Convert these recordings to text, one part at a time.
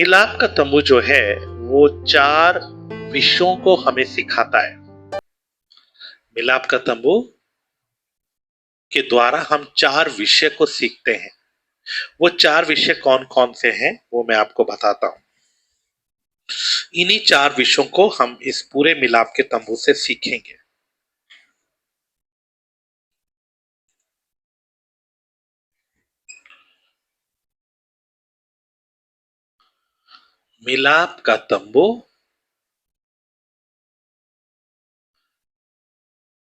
मिलाप का तंबू जो है वो चार विषयों को हमें सिखाता है। मिलाप का तंबू के द्वारा हम चार विषय को सीखते हैं। वो चार विषय कौन कौन से हैं वो मैं आपको बताता हूं। इन्हीं चार विषयों को हम इस पूरे मिलाप के तंबू से सीखेंगे। मिलाप का तंबू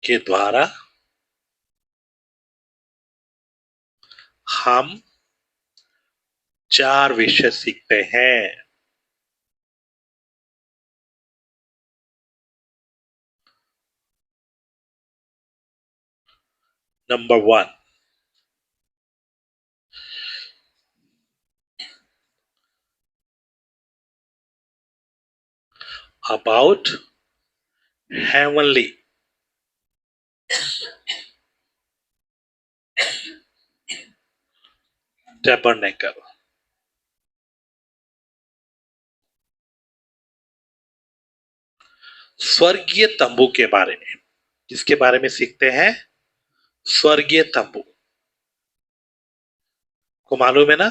के द्वारा हम चार विषय सीखते हैं। Number 1, about heavenly tabernacle। स्वर्गीय तंबू के बारे में। किसके बारे में सीखते हैं? स्वर्गीय तंबू को मालूम है ना,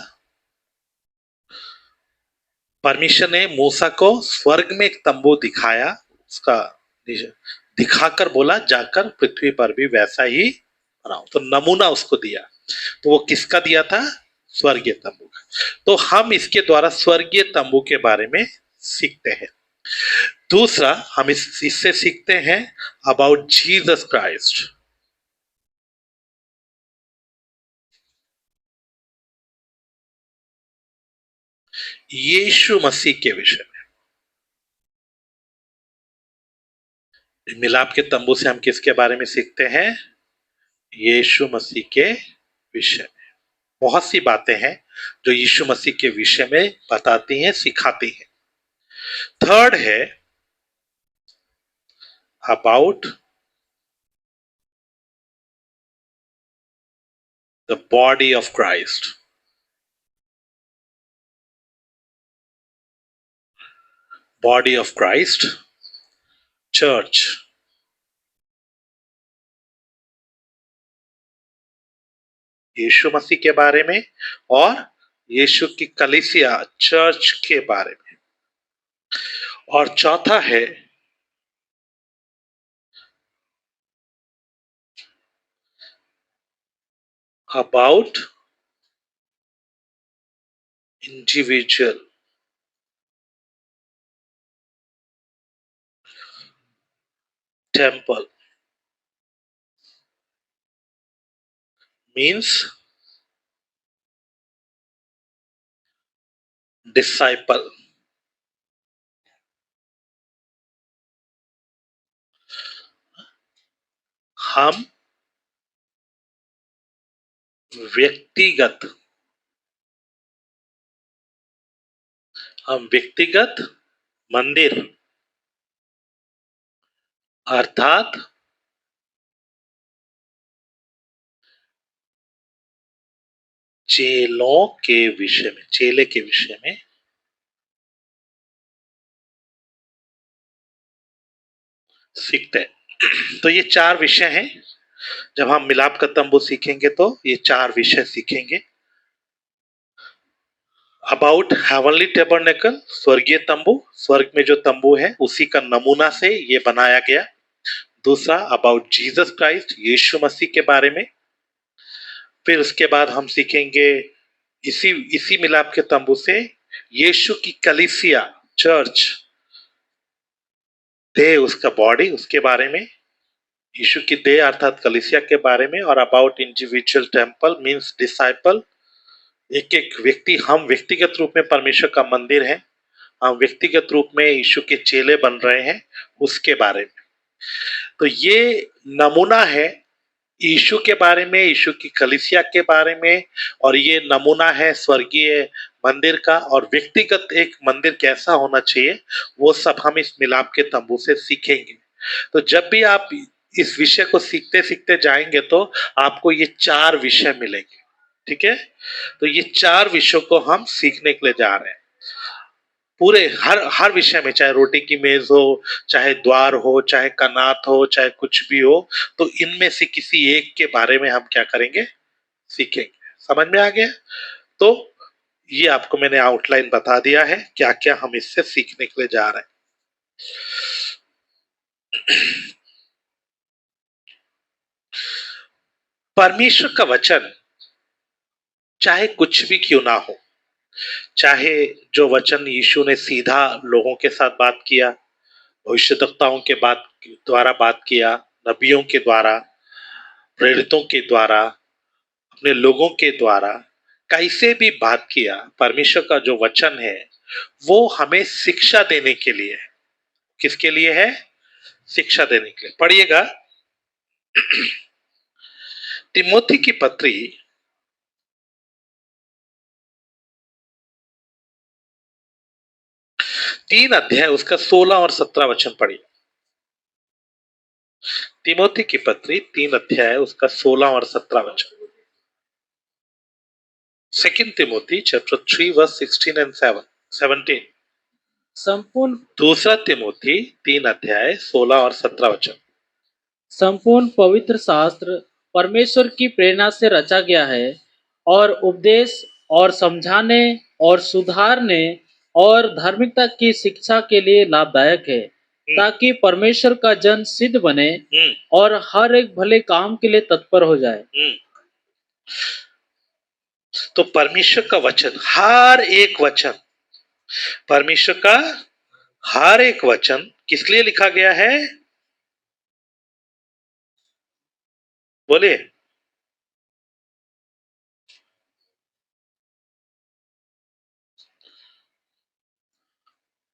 परमेश्वर ने मूसा को स्वर्ग में एक तंबू दिखाया, उसका दिखाकर बोला जाकर पृथ्वी पर भी वैसा ही बनाओ, तो नमूना उसको दिया। तो वो किसका दिया था? स्वर्गीय तंबू का। तो हम इसके द्वारा स्वर्गीय तंबू के बारे में सीखते हैं। दूसरा, हम इससे सीखते हैं अबाउट जीसस क्राइस्ट। यीशु मसीह के विषय में। मिलाप के तंबू से हम किसके बारे में सीखते हैं? यीशु मसीह के विषय में। बहुत सी बातें हैं जो यीशु मसीह के विषय में बताती हैं, सिखाती हैं। थर्ड है about the body of Christ. Body of Christ, church. यीशु मसीह के बारे में और यीशु की कलीसिया चर्च के बारे में। और चौथा है about individual temple. Means disciple. हम व्यक्तिगत मंदिर अर्थात चेलों के विषय में, चेले के विषय में सीखते हैं। तो ये चार विषय हैं। जब हम मिलाप का तंबू सीखेंगे तो ये चार विषय सीखेंगे। अबाउट हेवनली टेबरनेकल, स्वर्गीय तंबू, स्वर्ग में जो तंबू है उसी का नमूना से ये बनाया गया। दूसरा, अबाउट जीसस क्राइस्ट, यीशु मसीह के बारे में। फिर उसके बाद हम सीखेंगे इसी इसी मिलाप के तंबू से यीशु की कलीसिया चर्च, देह उसका बॉडी, उसके बारे में। यीशु की देह अर्थात कलीसिया के बारे में। और about individual temple means disciple, एक एक व्यक्ति, हम व्यक्तिगत रूप में परमेश्वर का मंदिर है, हम व्यक्तिगत रूप में यीशु के चेले बन रहे हैं, उसके बारे में। तो ये नमूना है यीशु के बारे में, यीशु की कलीसिया के बारे में। और ये नमूना है स्वर्गीय मंदिर का, और व्यक्तिगत एक मंदिर कैसा होना चाहिए वो सब हम इस मिलाप के तंबू से सीखेंगे। तो जब भी आप इस विषय को सीखते सीखते जाएंगे तो आपको ये चार विषय मिलेंगे। ठीक है, तो ये चार विषयों को हम सीखने के लिए जा रहे हैं। पूरे हर हर विषय में, चाहे रोटी की मेज हो, चाहे द्वार हो, चाहे कनात हो, चाहे कुछ भी हो, तो इनमें से किसी एक के बारे में हम क्या करेंगे, सीखेंगे। समझ में आ गया? तो ये आपको मैंने आउटलाइन बता दिया है, क्या क्या हम इससे सीखने के लिए जा रहे हैं। परमेश्वर का वचन चाहे कुछ भी क्यों ना हो, चाहे जो वचन यीशु ने सीधा लोगों के साथ बात किया, भविष्यद्वक्ताओं के द्वारा बात किया, नबियों के द्वारा, प्रेरितों के द्वारा, अपने लोगों के द्वारा कैसे भी बात किया, परमेश्वर का जो वचन है वो हमें शिक्षा देने के लिए है। किसके लिए है? शिक्षा देने के लिए। पढ़िएगा तिमोथी की पत्री 3 अध्याय उसका 16 और 17 वचन पढ़िए। तिमोथी की पत्री 3 अध्याय उसका 16 और 17 वचन। Second Timothy chapter 3 verse 16 and 17। संपूर्ण दूसरा तिमोथी 3 अध्याय 16 और 17 वचन। संपूर्ण पवित्र शास्त्र परमेश्वर की प्रेरणा से रचा गया है और उपदेश और समझाने और सुधारने और धार्मिकता की शिक्षा के लिए लाभदायक है, ताकि परमेश्वर का जन सिद्ध बने और हर एक भले काम के लिए तत्पर हो जाए। तो परमेश्वर का वचन, हर एक वचन, परमेश्वर का हर एक वचन किस लिए लिखा गया है? बोले।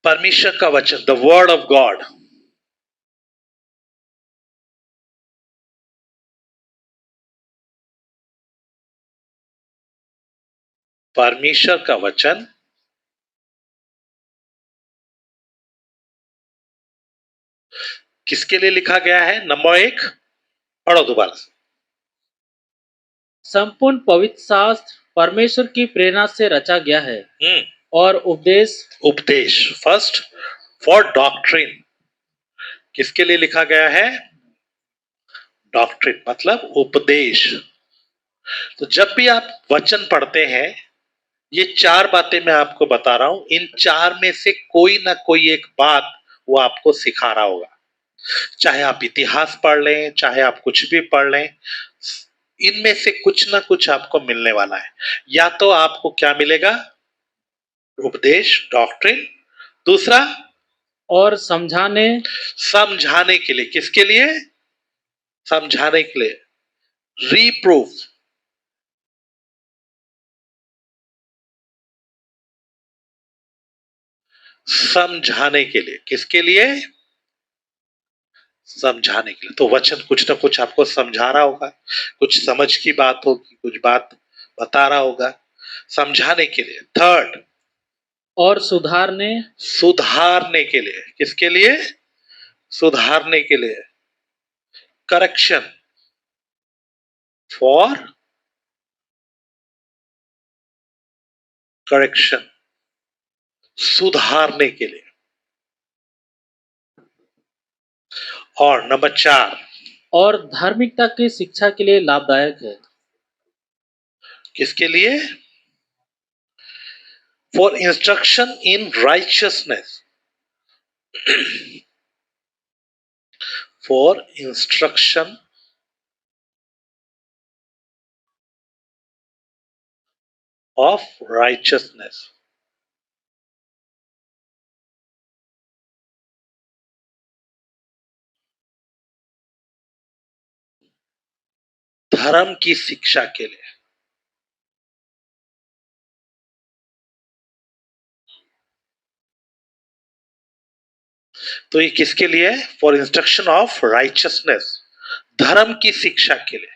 परमेश्वर का वचन, द वर्ड ऑफ गॉड, परमेश्वर का वचन किसके लिए लिखा गया है? नंबर 1 पढ़ो दोबारा से। संपूर्ण पवित्र शास्त्र परमेश्वर की प्रेरणा से रचा गया है और उपदेश, फर्स्ट फॉर डॉक्ट्रिन, किसके लिए लिखा गया है? डॉक्ट्रिन मतलब उपदेश। तो जब भी आप वचन पढ़ते हैं, ये 4 बातें मैं आपको बता रहा हूं, इन 4 में से कोई ना कोई एक बात वो आपको सिखा रहा होगा। चाहे आप इतिहास पढ़ लें, चाहे आप कुछ भी पढ़ लें, इनमें से कुछ ना कुछ आपको मिलने वाला है। या तो आपको क्या मिलेगा? उपदेश, डॉक्ट्रिन। दूसरा, और समझाने के लिए। किसके लिए? समझाने के लिए। रीप्रूफ, समझाने के लिए। किसके लिए? समझाने के लिए। तो वचन कुछ ना कुछ आपको समझा रहा होगा, कुछ समझ की बात होगी, कुछ बात बता रहा होगा, समझाने के लिए। थर्ड, और सुधारने के लिए। किसके लिए? सुधारने के लिए। करेक्शन, फॉर करेक्शन, सुधारने के लिए। और नंबर 4, और धार्मिकता की शिक्षा के लिए लाभदायक है। किसके लिए? For instruction in righteousness, for instruction of righteousness. धर्म की शिक्षा के लिए। तो ये किसके लिए है? फॉर इंस्ट्रक्शन ऑफ राइचियसनेस, धर्म की शिक्षा के लिए।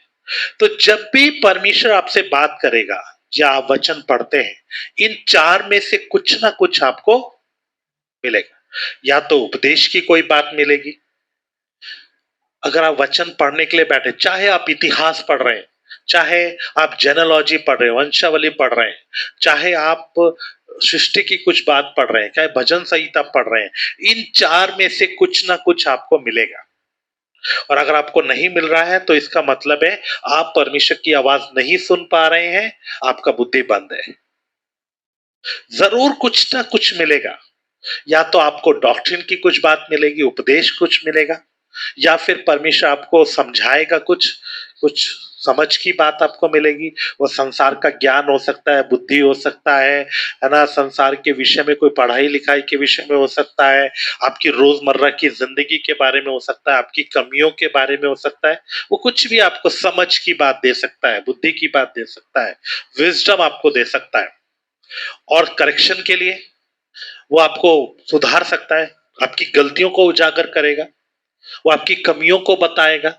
तो जब भी परमेश्वर आपसे बात करेगा या आप वचन पढ़ते हैं, इन 4 में से कुछ ना कुछ आपको मिलेगा। या तो उपदेश की कोई बात मिलेगी, अगर आप वचन पढ़ने के लिए बैठे, चाहे आप इतिहास पढ़ रहे हैं, चाहे आप जेनोलॉजी पढ़ रहे हैं, वंशावली पढ़ रहे हैं, चाहे आप सृष्टि की कुछ बात पढ़ रहे हैं, चाहे भजन संहिता पढ़ रहे हैं, इन चार में से कुछ ना कुछ आपको मिलेगा। और अगर आपको नहीं मिल रहा है तो इसका मतलब है आप परमेश्वर की आवाज नहीं सुन पा रहे हैं, आपका बुद्धि बंद है। जरूर कुछ ना कुछ मिलेगा, या तो आपको डॉक्ट्रिन की कुछ बात मिलेगी, उपदेश कुछ मिलेगा, या फिर परमेश्वर आपको समझाएगा, कुछ कुछ समझ की बात आपको मिलेगी। वो संसार का ज्ञान हो सकता है, बुद्धि हो सकता है ना, संसार के विषय में कोई पढ़ाई लिखाई के विषय में हो सकता है, आपकी रोजमर्रा की जिंदगी के बारे में हो सकता है, आपकी कमियों के बारे में हो सकता है। वो कुछ भी आपको समझ की बात दे सकता है, बुद्धि की बात दे सकता है, विजडम आपको दे सकता है। और करेक्शन के लिए वो आपको सुधार सकता है, आपकी गलतियों को उजागर करेगा, वो आपकी कमियों को बताएगा,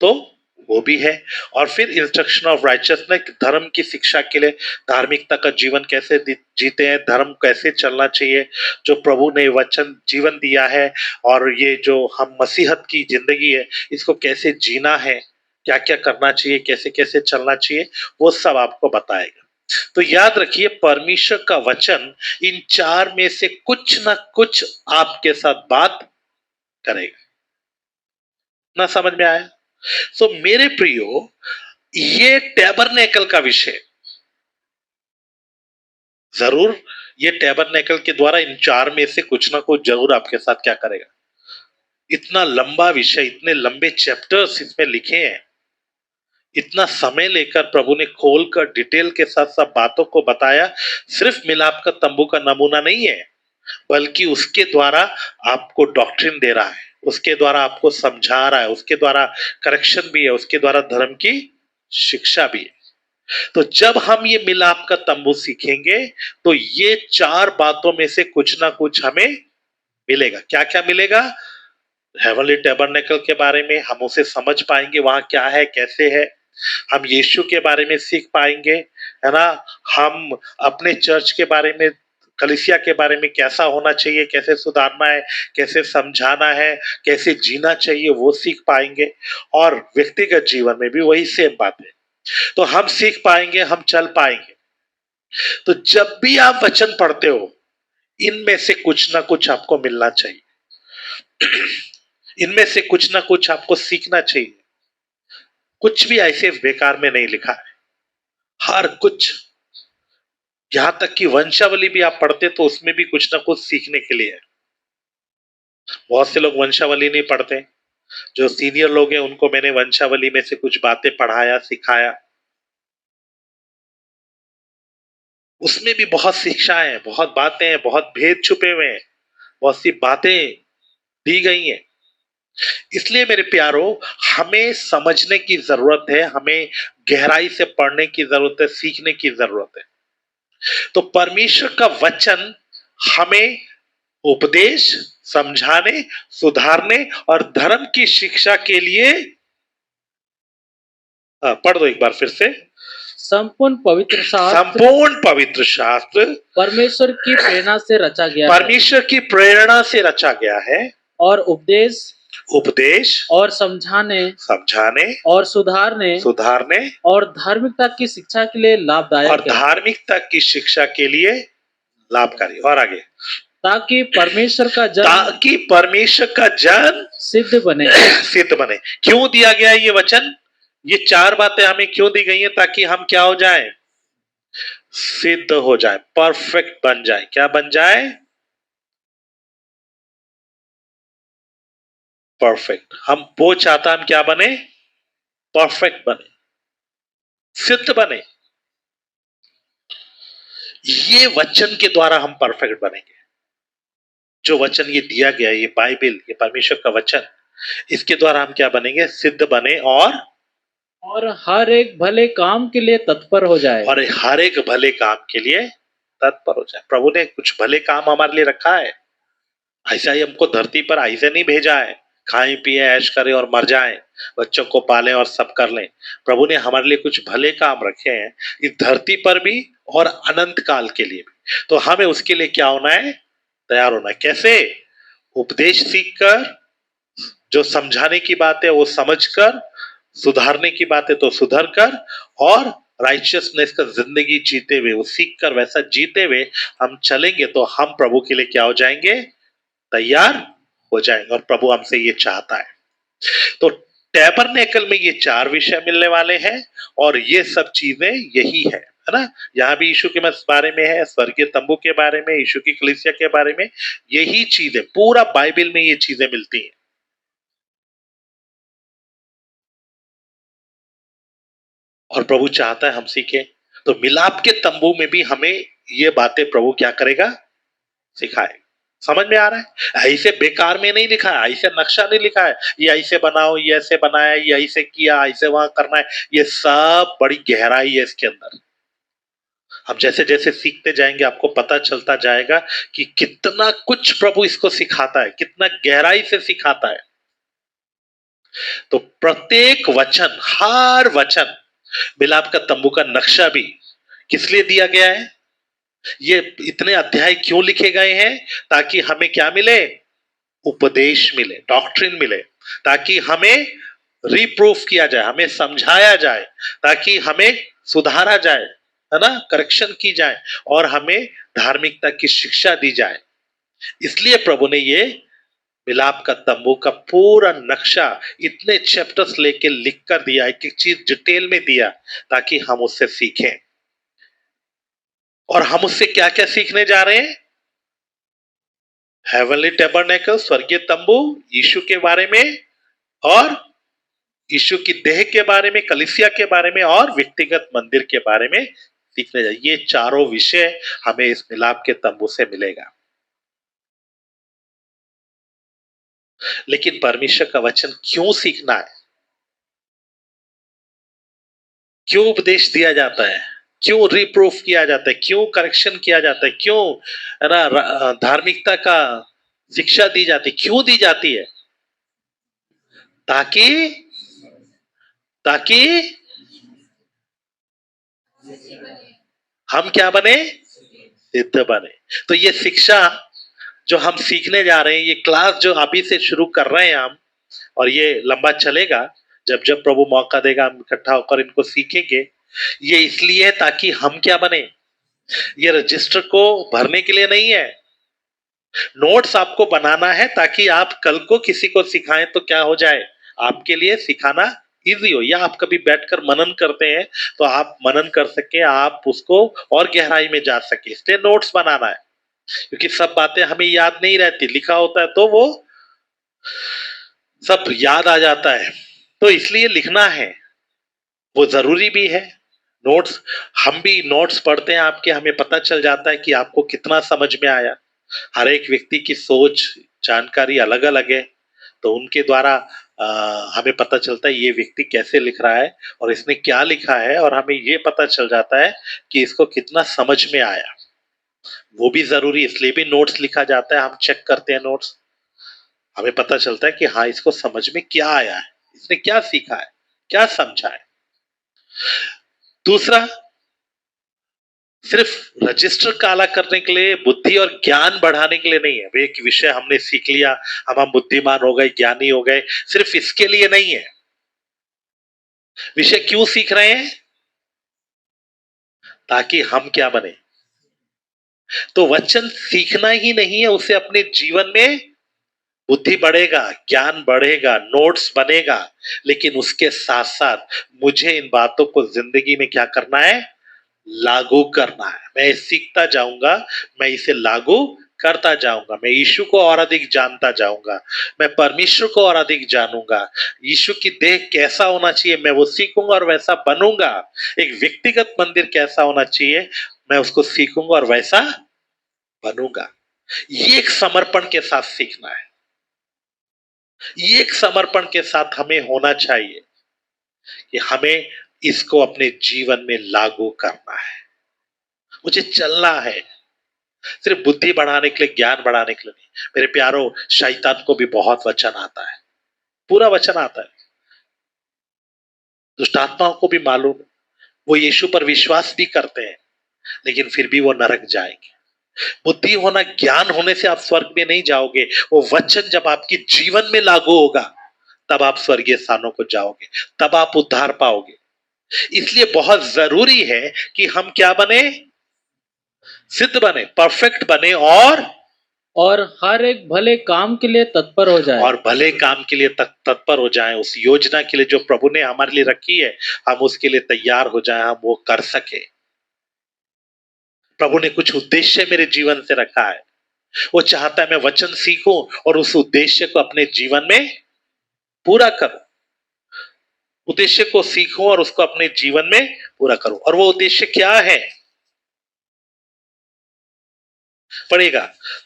तो वो भी है। और फिर इंस्ट्रक्शन ऑफ राइचियसनेस, धर्म की शिक्षा के लिए, धार्मिकता का जीवन कैसे जीते हैं, धर्म कैसे चलना चाहिए, जो प्रभु ने वचन जीवन दिया है, और ये जो हम मसीहत की जिंदगी है इसको कैसे जीना है, क्या क्या करना चाहिए, कैसे कैसे चलना चाहिए, वो सब आपको बताएगा। तो याद रखिए, परमेश्वर का वचन इन चार में से कुछ ना कुछ आपके साथ बात करेगा। ना समझ में आया? सो मेरे प्रियो, ये टैबरनेकल का विषय, जरूर ये टैबरनेकल के द्वारा इन चार में से कुछ ना कुछ जरूर आपके साथ क्या करेगा। इतना लंबा विषय, इतने लंबे चैप्टर्स इसमें लिखे हैं, इतना समय लेकर प्रभु ने खोलकर डिटेल के साथ सब बातों को बताया। सिर्फ मिलाप का तंबू का नमूना नहीं है, बल्कि उसके द्वारा आपको डॉक्ट्रिन दे रहा है, उसके द्वारा आपको समझा रहा है, उसके द्वारा करेक्शन भी है, उसके द्वारा धर्म की शिक्षा भी है। तो जब हम ये मिलाप का तंबू सीखेंगे तो ये चार बातों में से कुछ ना कुछ हमें मिलेगा। क्या क्या मिलेगा? हेवनली टैबरनेकल के बारे में हम उसे समझ पाएंगे, वहां क्या है, कैसे है। हम यीशु के बारे में सीख पाएंगे, है ना। हम अपने चर्च के बारे में, कलीसिया के बारे में कैसा होना चाहिए, कैसे सुधारना है, कैसे समझाना है, कैसे जीना चाहिए, वो सीख पाएंगे। और व्यक्तिगत जीवन में भी वही सेम बात है, तो हम सीख पाएंगे, हम चल पाएंगे। तो जब भी आप वचन पढ़ते हो, इनमें से कुछ ना कुछ आपको मिलना चाहिए, इनमें से कुछ ना कुछ आपको सीखना चाहिए। कुछ भी ऐसे बेकार में नहीं लिखा है, हर कुछ। यहां तक कि वंशावली भी आप पढ़ते तो उसमें भी कुछ ना कुछ सीखने के लिए है। बहुत से लोग वंशावली नहीं पढ़ते, जो सीनियर लोग हैं उनको मैंने वंशावली में से कुछ बातें पढ़ाया, सिखाया। उसमें भी बहुत शिक्षाएं हैं, बहुत बातें हैं, बहुत भेद छुपे हुए हैं, बहुत सी बातें दी गई हैं। इसलिए मेरे प्यारो, हमें समझने की जरूरत है, हमें गहराई से पढ़ने की जरूरत है, सीखने की जरूरत है। तो परमेश्वर का वचन हमें उपदेश, समझाने, सुधारने और धर्म की शिक्षा के लिए, पढ़ दो एक बार फिर से। संपूर्ण पवित्र शास्त्र संपूर्ण पवित्र शास्त्र परमेश्वर की प्रेरणा से रचा गया है परमेश्वर की प्रेरणा से रचा गया है, और उपदेश और समझाने समझाने और सुधारने और धार्मिकता की शिक्षा के लिए और लाभदायक है, धार्मिकता की शिक्षा के लिए लाभकारी। और आगे, ताकि परमेश्वर का जन सिद्ध बने। सिद्ध बने। क्यों दिया गया है ये वचन? ये चार बातें हमें क्यों दी गई है? ताकि हम क्या हो जाए? सिद्ध हो जाए, परफेक्ट बन जाए। क्या बन जाए? परफेक्ट। हम वो चाहता, हम क्या बने? परफेक्ट बने, सिद्ध बने। ये वचन के द्वारा हम परफेक्ट बनेंगे। जो वचन ये दिया गया, ये बाइबल, ये परमेश्वर का वचन, इसके द्वारा हम क्या बनेंगे? सिद्ध बने और हर एक भले काम के लिए तत्पर हो जाए। और हर एक भले काम के लिए तत्पर हो जाए। प्रभु ने कुछ भले काम हमारे लिए रखा है। ऐसा ही हमको धरती पर ऐसे नहीं भेजा है खाएं पिए ऐश करें और मर जाएं, बच्चों को पालें और सब कर लें। प्रभु ने हमारे लिए कुछ भले काम रखे हैं इस धरती पर भी और अनंत काल के लिए भी। तो हमें उसके लिए क्या होना है? तैयार होना है। कैसे? उपदेश सीखकर, जो समझाने की बात है वो समझकर, सुधारने की बात है तो सुधर कर, और राइचियसनेस का जिंदगी जीते हुए, वो सीख कर वैसा जीते हुए हम चलेंगे तो हम प्रभु के लिए क्या हो जाएंगे, तैयार हो जाएंगे। और प्रभु हमसे ये चाहता है। तो टैबरनेकल में ये 4 विषय मिलने वाले हैं और ये सब चीजें यही है ना। यहाँ भी यीशु के बारे में है, स्वर्गीय तंबू के बारे में, यीशु की कलीसिया के बारे में, यही चीजें पूरा बाइबल में ये चीजें मिलती हैं। और प्रभु चाहता है हम सीखें। तो मिलाप के तंबू में भी हमें ये बातें प्रभु क्या करेगा, सिखाए। समझ में आ रहा है? ऐसे बेकार में नहीं लिखा है, ऐसे नक्शा नहीं लिखा है, ये ऐसे बनाओ, ये ऐसे बनाया, ये ऐसे किया, ऐसे वहां करना है। ये सब बड़ी गहराई है इसके अंदर। हम जैसे जैसे सीखते जाएंगे आपको पता चलता जाएगा कि कितना कुछ प्रभु इसको सिखाता है, कितना गहराई से सिखाता है। तो प्रत्येक वचन, हर वचन, मिलाप का तंबू का नक्शा भी किस लिए दिया गया है? ये इतने अध्याय क्यों लिखे गए हैं? ताकि हमें क्या मिले, उपदेश मिले, डॉक्ट्रिन मिले, ताकि हमें रिप्रूफ किया जाए, हमें समझाया जाए, ताकि हमें सुधारा जाए, है ना, करेक्शन की जाए और हमें धार्मिकता की शिक्षा दी जाए। इसलिए प्रभु ने ये मिलाप का तंबू का पूरा नक्शा इतने चैप्टर्स लेके लिख कर दिया, एक एक चीज डिटेल में दिया, ताकि हम उससे सीखें। और हम उससे क्या क्या सीखने जा रहे हैं? हेवनली टैबरनेकल, स्वर्गीय तंबू, यीशु के बारे में और यीशु की देह के बारे में, कलीसिया के बारे में और व्यक्तिगत मंदिर के बारे में सीखने जाए। ये चारों विषय हमें इस मिलाप के तंबू से मिलेगा। लेकिन परमेश्वर का वचन क्यों सीखना है? क्यों उपदेश दिया जाता है? क्यों रिप्रूफ किया जाता है? क्यों करेक्शन किया जाता है? क्यों, है ना, धार्मिकता का शिक्षा दी जाती, क्यों दी जाती है? ताकि ताकि हम क्या बने, सिद्ध बने। तो ये शिक्षा जो हम सीखने जा रहे हैं, ये क्लास जो अभी से शुरू कर रहे हैं हम, और ये लंबा चलेगा, जब जब प्रभु मौका देगा हम इकट्ठा होकर इनको सीखेंगे। ये इसलिए है ताकि हम क्या बने, ये रजिस्टर को भरने के लिए नहीं है, नोट्स आपको बनाना है ताकि आप कल को किसी को सिखाएं तो क्या हो जाए, आपके लिए सिखाना इजी हो। या आप कभी बैठकर मनन करते हैं तो आप मनन कर सके, आप उसको और गहराई में जा सके, इसलिए नोट्स बनाना है। क्योंकि सब बातें हमें याद नहीं रहती, लिखा होता है तो वो सब याद आ जाता है, तो इसलिए लिखना है, वो जरूरी भी है। नोट्स, हम भी नोट्स पढ़ते हैं आपके, हमें पता चल जाता है कि आपको कितना समझ में आया। हर एक व्यक्ति की सोच, जानकारी अलग अलग है, तो उनके द्वारा हमें पता चलता है ये व्यक्ति कैसे लिख रहा है और इसने क्या लिखा है, और हमें ये पता चल जाता है कि इसको कितना समझ में आया। वो भी जरूरी, इसलिए भी नोट्स लिखा जाता है, हम चेक करते हैं नोट्स, हमें पता चलता है कि हाँ इसको समझ में क्या आया है, इसने क्या सीखा है, क्या समझा है। दूसरा, सिर्फ रजिस्टर काला करने के लिए, बुद्धि और ज्ञान बढ़ाने के लिए नहीं है। एक विषय हमने सीख लिया, हम बुद्धिमान हो गए, ज्ञानी हो गए, सिर्फ इसके लिए नहीं है। विषय क्यों सीख रहे हैं? ताकि हम क्या बने। तो वचन सीखना ही नहीं है, उसे अपने जीवन में बुद्धि बढ़ेगा, ज्ञान बढ़ेगा, नोट्स बनेगा, लेकिन उसके साथ साथ मुझे इन बातों को जिंदगी में क्या करना है, लागू करना है। मैं सीखता जाऊंगा, मैं इसे लागू करता जाऊंगा, मैं यीशु को और अधिक जानता जाऊंगा, मैं परमेश्वर को और अधिक जानूंगा। यीशु की देह कैसा होना चाहिए मैं वो सीखूंगा और वैसा बनूंगा। एक व्यक्तिगत मंदिर कैसा होना चाहिए मैं उसको सीखूंगा और वैसा बनूंगा। ये एक समर्पण के साथ सीखना है, ये एक समर्पण के साथ हमें होना चाहिए कि हमें इसको अपने जीवन में लागू करना है, मुझे चलना है। सिर्फ बुद्धि बढ़ाने के लिए, ज्ञान बढ़ाने के लिए नहीं। मेरे प्यारों, शैतान को भी बहुत वचन आता है, पूरा वचन आता है। दुष्ट आत्माओं को भी मालूम है, वो यीशु पर विश्वास भी करते हैं, लेकिन फिर भी वो नरक जाएंगे। बुद्धि होना, ज्ञान होने से आप स्वर्ग में नहीं जाओगे। वो वचन जब आपके जीवन में लागू होगा तब आप स्वर्गीय स्थानों को जाओगे, तब आप उद्धार पाओगे। इसलिए बहुत जरूरी है कि हम क्या बने, सिद्ध बने, परफेक्ट बने और हर एक भले काम के लिए तत्पर हो जाए। और भले काम के लिए तत्पर हो जाएं। उस योजना के लिए जो प्रभु ने हमारे लिए रखी है, हम उसके लिए तैयार हो जाएं, हम वो कर सके। प्रभु ने कुछ उद्देश्य मेरे जीवन से रखा है, वो चाहता है मैं वचन सीखूं और उस उद्देश्य को अपने जीवन में पूरा करूं। उद्देश्य को सीखूं और उसको अपने जीवन में पूरा करूं। और वो उद्देश्य क्या है, पढ़ेगा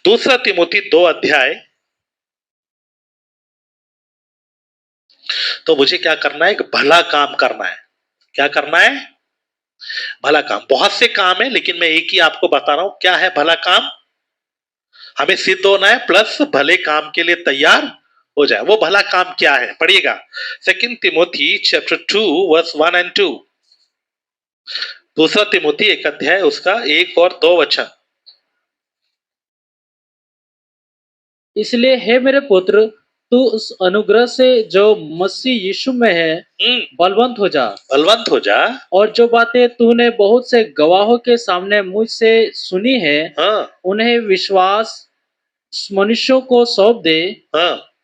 दूसरा तिमोथी 2 अध्याय। तो मुझे क्या करना है, एक भला काम करना है। क्या करना है, भला काम। बहुत से काम है, लेकिन मैं एक ही आपको बता रहा हूं क्या है भला काम। हमें सिद्ध होना है प्लस भले काम के लिए तैयार हो जाए। वो भला काम क्या है, पढ़िएगा 2 तिमोथी चैप्टर 2 वर्स 1 एंड 2। दूसरा तिमोथी 1 अध्याय उसका 1 और 2 वचन। इसलिए हे मेरे पुत्र, तू उस अनुग्रह से जो मसीह यीशु में है बलवंत हो जा। बलवंत हो जा। और जो बातें तूने बहुत से गवाहों के सामने मुझसे सुनी है, उन्हें विश्वास मनुष्यों को सौंप दे,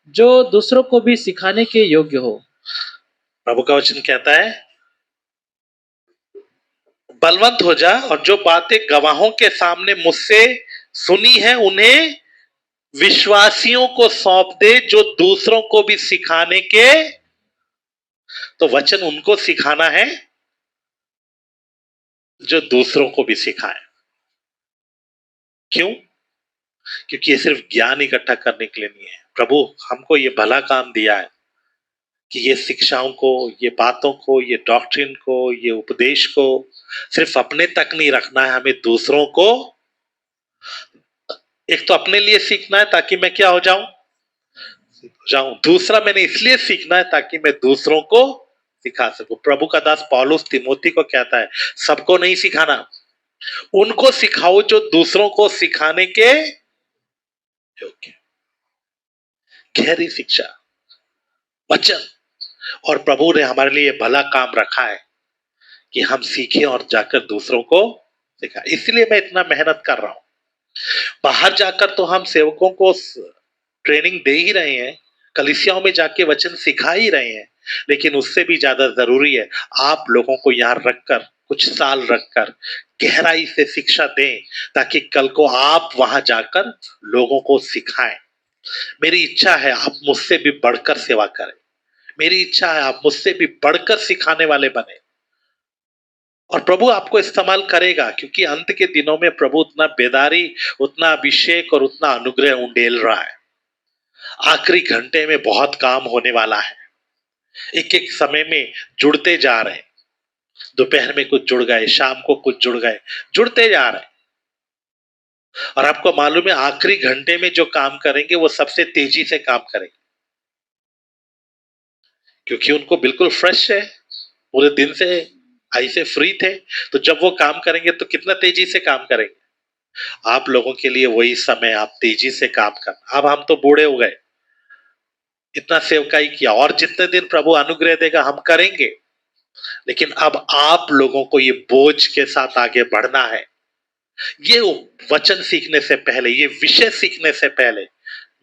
जो दूसरों को भी सिखाने के योग्य हो। प्रभु का वचन कहता है बलवंत हो जा, और जो बातें गवाहों के सामने मुझसे सुनी है उन्हें विश्वासियों को सौंप दे, जो दूसरों को भी सिखाने के। तो वचन उनको सिखाना है जो दूसरों को भी सिखाए। क्यों? क्योंकि ये सिर्फ ज्ञान इकट्ठा करने के लिए नहीं है। प्रभु हमको ये भला काम दिया है कि ये शिक्षाओं को, ये बातों को, ये डॉक्ट्रिन को, ये उपदेश को सिर्फ अपने तक नहीं रखना है, हमें दूसरों को। एक तो अपने लिए सीखना है ताकि मैं क्या हो जाऊं, दूसरा मैंने इसलिए सीखना है ताकि मैं दूसरों को सिखा सकूं। प्रभु का दास पौलुस तिमोथी को कहता है सबको नहीं सिखाना, उनको सिखाओ जो दूसरों को सिखाने के योग्य। गहरी शिक्षा, वचन। और प्रभु ने हमारे लिए भला काम रखा है कि हम सीखें और जाकर दूसरों को सिखाएं। इसलिए मैं इतना मेहनत कर रहा हूं। बाहर जाकर तो हम सेवकों को ट्रेनिंग दे ही रहे हैं, कलीसियाओं में जाके वचन सिखा ही रहे हैं, लेकिन उससे भी ज्यादा जरूरी है आप लोगों को यहां रखकर, कुछ साल रखकर गहराई से शिक्षा दें, ताकि कल को आप वहां जाकर लोगों को सिखाएं। मेरी इच्छा है आप मुझसे भी बढ़कर सेवा करें। मेरी इच्छा है आप मुझसे भी बढ़कर सिखाने वाले बने। और प्रभु आपको इस्तेमाल करेगा, क्योंकि अंत के दिनों में प्रभु उतना बेदारी, उतना अभिषेक और उतना अनुग्रह उंडेल रहा है। आखिरी घंटे में बहुत काम होने वाला है। एक एक समय में जुड़ते जा रहे हैं। दोपहर में कुछ जुड़ गए, शाम को कुछ जुड़ गए, जुड़ते जा रहे हैं। और आपको मालूम है आखिरी घंटे में जो काम करेंगे वो सबसे तेजी से काम करेंगे, क्योंकि उनको बिल्कुल फ्रेश है, पूरे दिन से ऐसे फ्री थे। तो जब वो काम करेंगे तो कितना तेजी से काम करेंगे। आप लोगों के लिए वही समय, आप तेजी से काम करना। अब हम तो बूढ़े हो गए, इतना सेवकाई किया, और जितने दिन प्रभु अनुग्रह देगा हम करेंगे। लेकिन अब आप लोगों को ये बोझ के साथ आगे बढ़ना है। ये वचन सीखने से पहले, ये विषय सीखने से पहले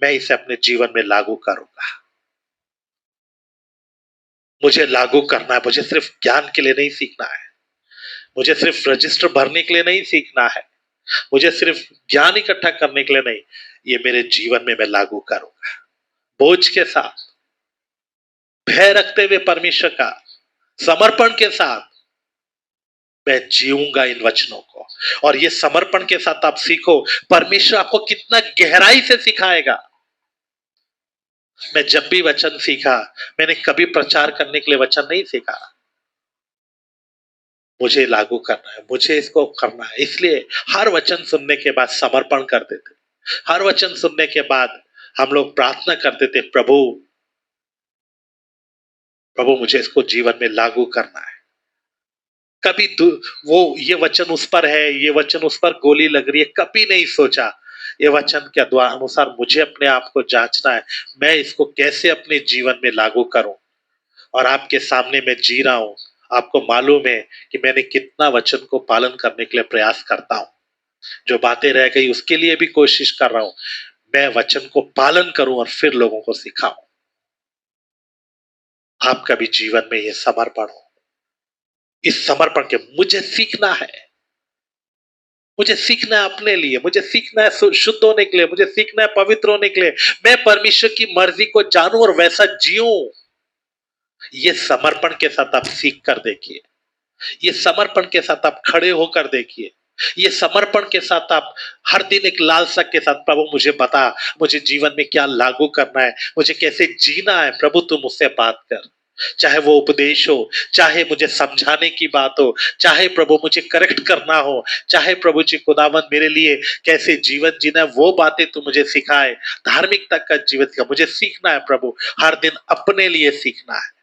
मैं इसे अपने जीवन में लागू करूंगा। मुझे लागू करना है। मुझे सिर्फ ज्ञान के लिए नहीं सीखना है, मुझे सिर्फ रजिस्टर भरने के लिए नहीं सीखना है, मुझे सिर्फ ज्ञान इकट्ठा करने के लिए नहीं, ये मेरे जीवन में मैं लागू करूंगा। बोझ के साथ, भय रखते हुए, परमेश्वर का समर्पण के साथ मैं जीऊंगा इन वचनों को। और ये समर्पण के साथ आप सीखो, परमेश्वर आपको कितना गहराई से सिखाएगा। मैं जब भी वचन सीखा, मैंने कभी प्रचार करने के लिए वचन नहीं सीखा। मुझे लागू करना है, मुझे इसको करना है। इसलिए हर वचन सुनने के बाद समर्पण करते थे। हर वचन सुनने के बाद हम लोग प्रार्थना करते थे, प्रभु प्रभु मुझे इसको जीवन में लागू करना है। कभी वो ये वचन उस पर है, ये वचन उस पर गोली लग रही है, कभी नहीं सोचा ये वचन के अनुसार मुझे अपने आप को जांचना है, मैं इसको कैसे अपने जीवन में लागू करूं। और आपके सामने मैं जी रहा हूं, आपको मालूम है कि मैंने कितना वचन को पालन करने के लिए प्रयास करता हूं। जो बातें रह गई उसके लिए भी कोशिश कर रहा हूं। मैं वचन को पालन करूं और फिर लोगों को सिखाऊं। आपका भी जीवन में यह समर्पण हो। इस समर्पण के मुझे सीखना है। मुझे सीखना है अपने लिए, मुझे सीखना है शुद्ध होने के लिए, मुझे सीखना है पवित्र होने के लिए। मैं परमेश्वर की मर्जी को जानूं और वैसा जीऊं। ये समर्पण के साथ आप सीख कर देखिए। ये समर्पण के साथ आप खड़े होकर देखिए। ये समर्पण के साथ आप हर दिन एक लालसा के साथ, प्रभु मुझे बता, मुझे जीवन में क्या लागू करना है, मुझे कैसे जीना है, प्रभु तू मुझसे बात कर। चाहे वो उपदेश हो, चाहे मुझे समझाने की बात हो, चाहे प्रभु मुझे करेक्ट करना हो, चाहे प्रभु जी खुदावंद मेरे लिए कैसे जीवन जीना है, वो बातें तू मुझे सिखाए। धार्मिकता का जीवन का मुझे सीखना है प्रभु, हर दिन अपने लिए सीखना है।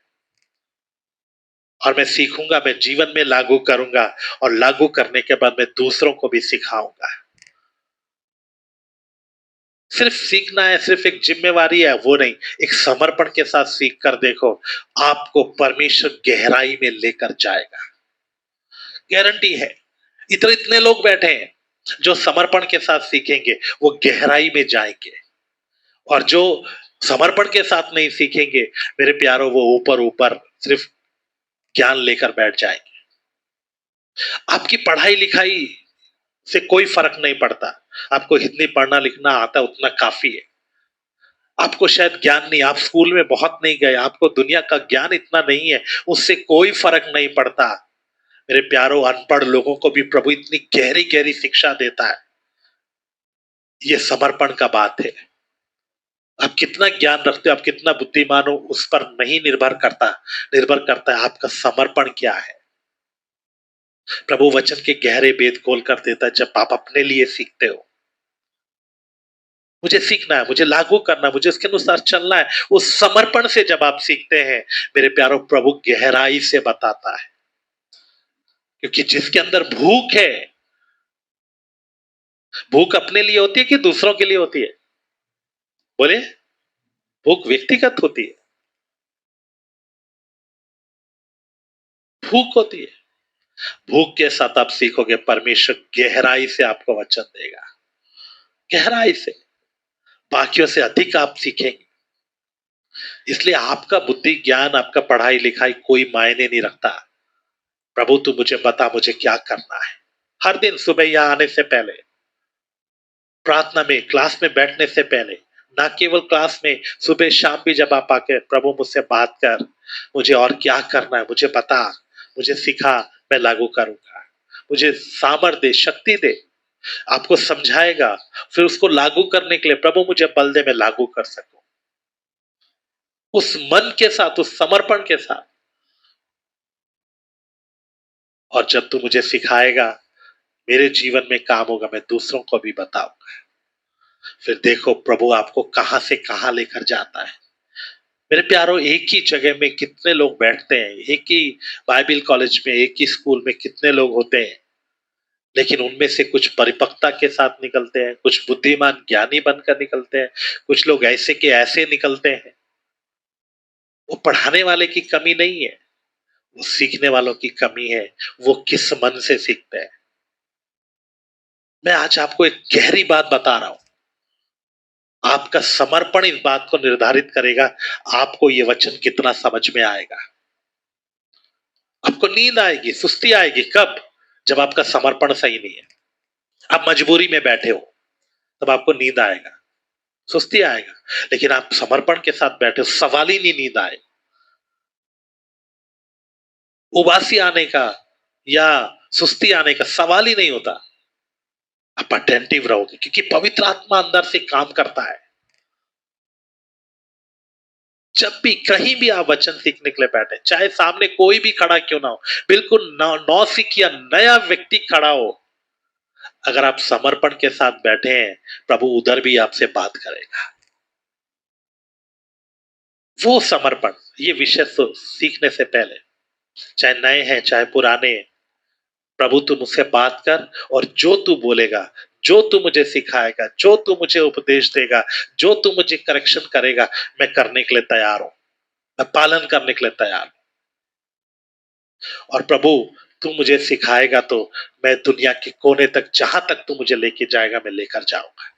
और मैं सीखूंगा, मैं जीवन में लागू करूंगा, और लागू करने के बाद मैं दूसरों को भी सिखाऊंगा। सिर्फ सीखना है, सिर्फ एक जिम्मेवारी है, वो नहीं, एक समर्पण के साथ सीख कर देखो, आपको परमेश्वर गहराई में लेकर जाएगा। गारंटी है। इतने लोग बैठे हैं जो समर्पण के साथ सीखेंगे वो गहराई में जाएंगे, और जो समर्पण के साथ नहीं सीखेंगे मेरे प्यारों, वो ऊपर ऊपर सिर्फ ज्ञान लेकर बैठ जाएंगे। आपकी पढ़ाई लिखाई से कोई फर्क नहीं पड़ता। आपको जितनी पढ़ना लिखना आता है उतना काफी है। आपको शायद ज्ञान नहीं, आप स्कूल में बहुत नहीं गए, आपको दुनिया का ज्ञान इतना नहीं है, उससे कोई फर्क नहीं पड़ता। मेरे प्यारों, अनपढ़ लोगों को भी प्रभु इतनी गहरी गहरी शिक्षा देता है। ये समर्पण का बात है। आप कितना ज्ञान रखते हो, आप कितना बुद्धिमान हो, उस पर नहीं निर्भर करता। निर्भर करता है आपका समर्पण क्या है। प्रभु वचन के गहरे भेद खोल कर देता है जब आप अपने लिए सीखते हो। मुझे सीखना है, मुझे लागू करना है, मुझे उसके अनुसार चलना है। उस समर्पण से जब आप सीखते हैं मेरे प्यारों, प्रभु गहराई से बताता है। क्योंकि जिसके अंदर भूख है, भूख अपने लिए होती है कि दूसरों के लिए होती है? बोले, भूख व्यक्तिगत होती है, भूख होती है। भूख के साथ आप सीखोगे, परमेश्वर गहराई से आपको वचन देगा, गहराई से, बाकियों से अधिक आप सीखेंगे। इसलिए आपका बुद्धि ज्ञान, आपका पढ़ाई लिखाई कोई मायने नहीं रखता। प्रभु तू मुझे बता, मुझे क्या करना है। हर दिन सुबह यहां आने से पहले, प्रार्थना में, क्लास में बैठने से पहले, ना केवल क्लास में, सुबह शाम भी जब आप आके, प्रभु मुझसे बात कर, मुझे और क्या करना है, मुझे बता, मुझे सिखा, मैं लागू करूंगा। मुझे सामर्थ्य दे, शक्ति दे। आपको समझाएगा, फिर उसको लागू करने के लिए प्रभु मुझे बल दे, मैं लागू कर सकूं। उस मन के साथ, उस समर्पण के साथ। और जब तू मुझे सिखाएगा, मेरे जीवन में काम होगा, मैं दूसरों को भी बताऊंगा। फिर देखो प्रभु आपको कहां से कहां लेकर जाता है। मेरे प्यारों, एक ही जगह में कितने लोग बैठते हैं, एक ही बाइबल कॉलेज में, एक ही स्कूल में कितने लोग होते हैं, लेकिन उनमें से कुछ परिपक्वता के साथ निकलते हैं, कुछ बुद्धिमान ज्ञानी बनकर निकलते हैं, कुछ लोग ऐसे के ऐसे निकलते हैं। वो पढ़ाने वाले की कमी नहीं है, वो सीखने वालों की कमी है। वो किस मन से सीखते हैं। मैं आज आपको एक गहरी बात बता रहा हूं। आपका समर्पण इस बात को निर्धारित करेगा आपको ये वचन कितना समझ में आएगा। आपको नींद आएगी, सुस्ती आएगी, कब? जब आपका समर्पण सही नहीं है। आप मजबूरी में बैठे हो तब आपको नींद आएगा, सुस्ती आएगा। लेकिन आप समर्पण के साथ बैठे हो, सवाल ही नहीं नींद आए, उबासी आने का या सुस्ती आने का सवाल ही नहीं होता। आप अटेंटिव रहोगे क्योंकि पवित्र आत्मा अंदर से काम करता है। जब भी कहीं भी आप वचन सीखने के लिए बैठे, चाहे सामने कोई भी खड़ा क्यों ना हो, बिल्कुल नौ सीखिया नया व्यक्ति खड़ा हो, अगर आप समर्पण के साथ बैठे हैं, प्रभु उधर भी आपसे बात करेगा। वो समर्पण, ये विषय सीखने से पहले, चाहे नए हैं चाहे पुराने, प्रभु तू मुझसे बात कर, और जो तू बोलेगा, जो तू मुझे सिखाएगा, जो तू मुझे उपदेश देगा, जो तू मुझे करेक्शन करेगा, मैं करने के लिए तैयार हूं, मैं पालन करने के लिए तैयार हूं। और प्रभु तू मुझे सिखाएगा तो मैं दुनिया के कोने तक, जहां तक तू मुझे लेके जाएगा मैं लेकर जाऊंगा।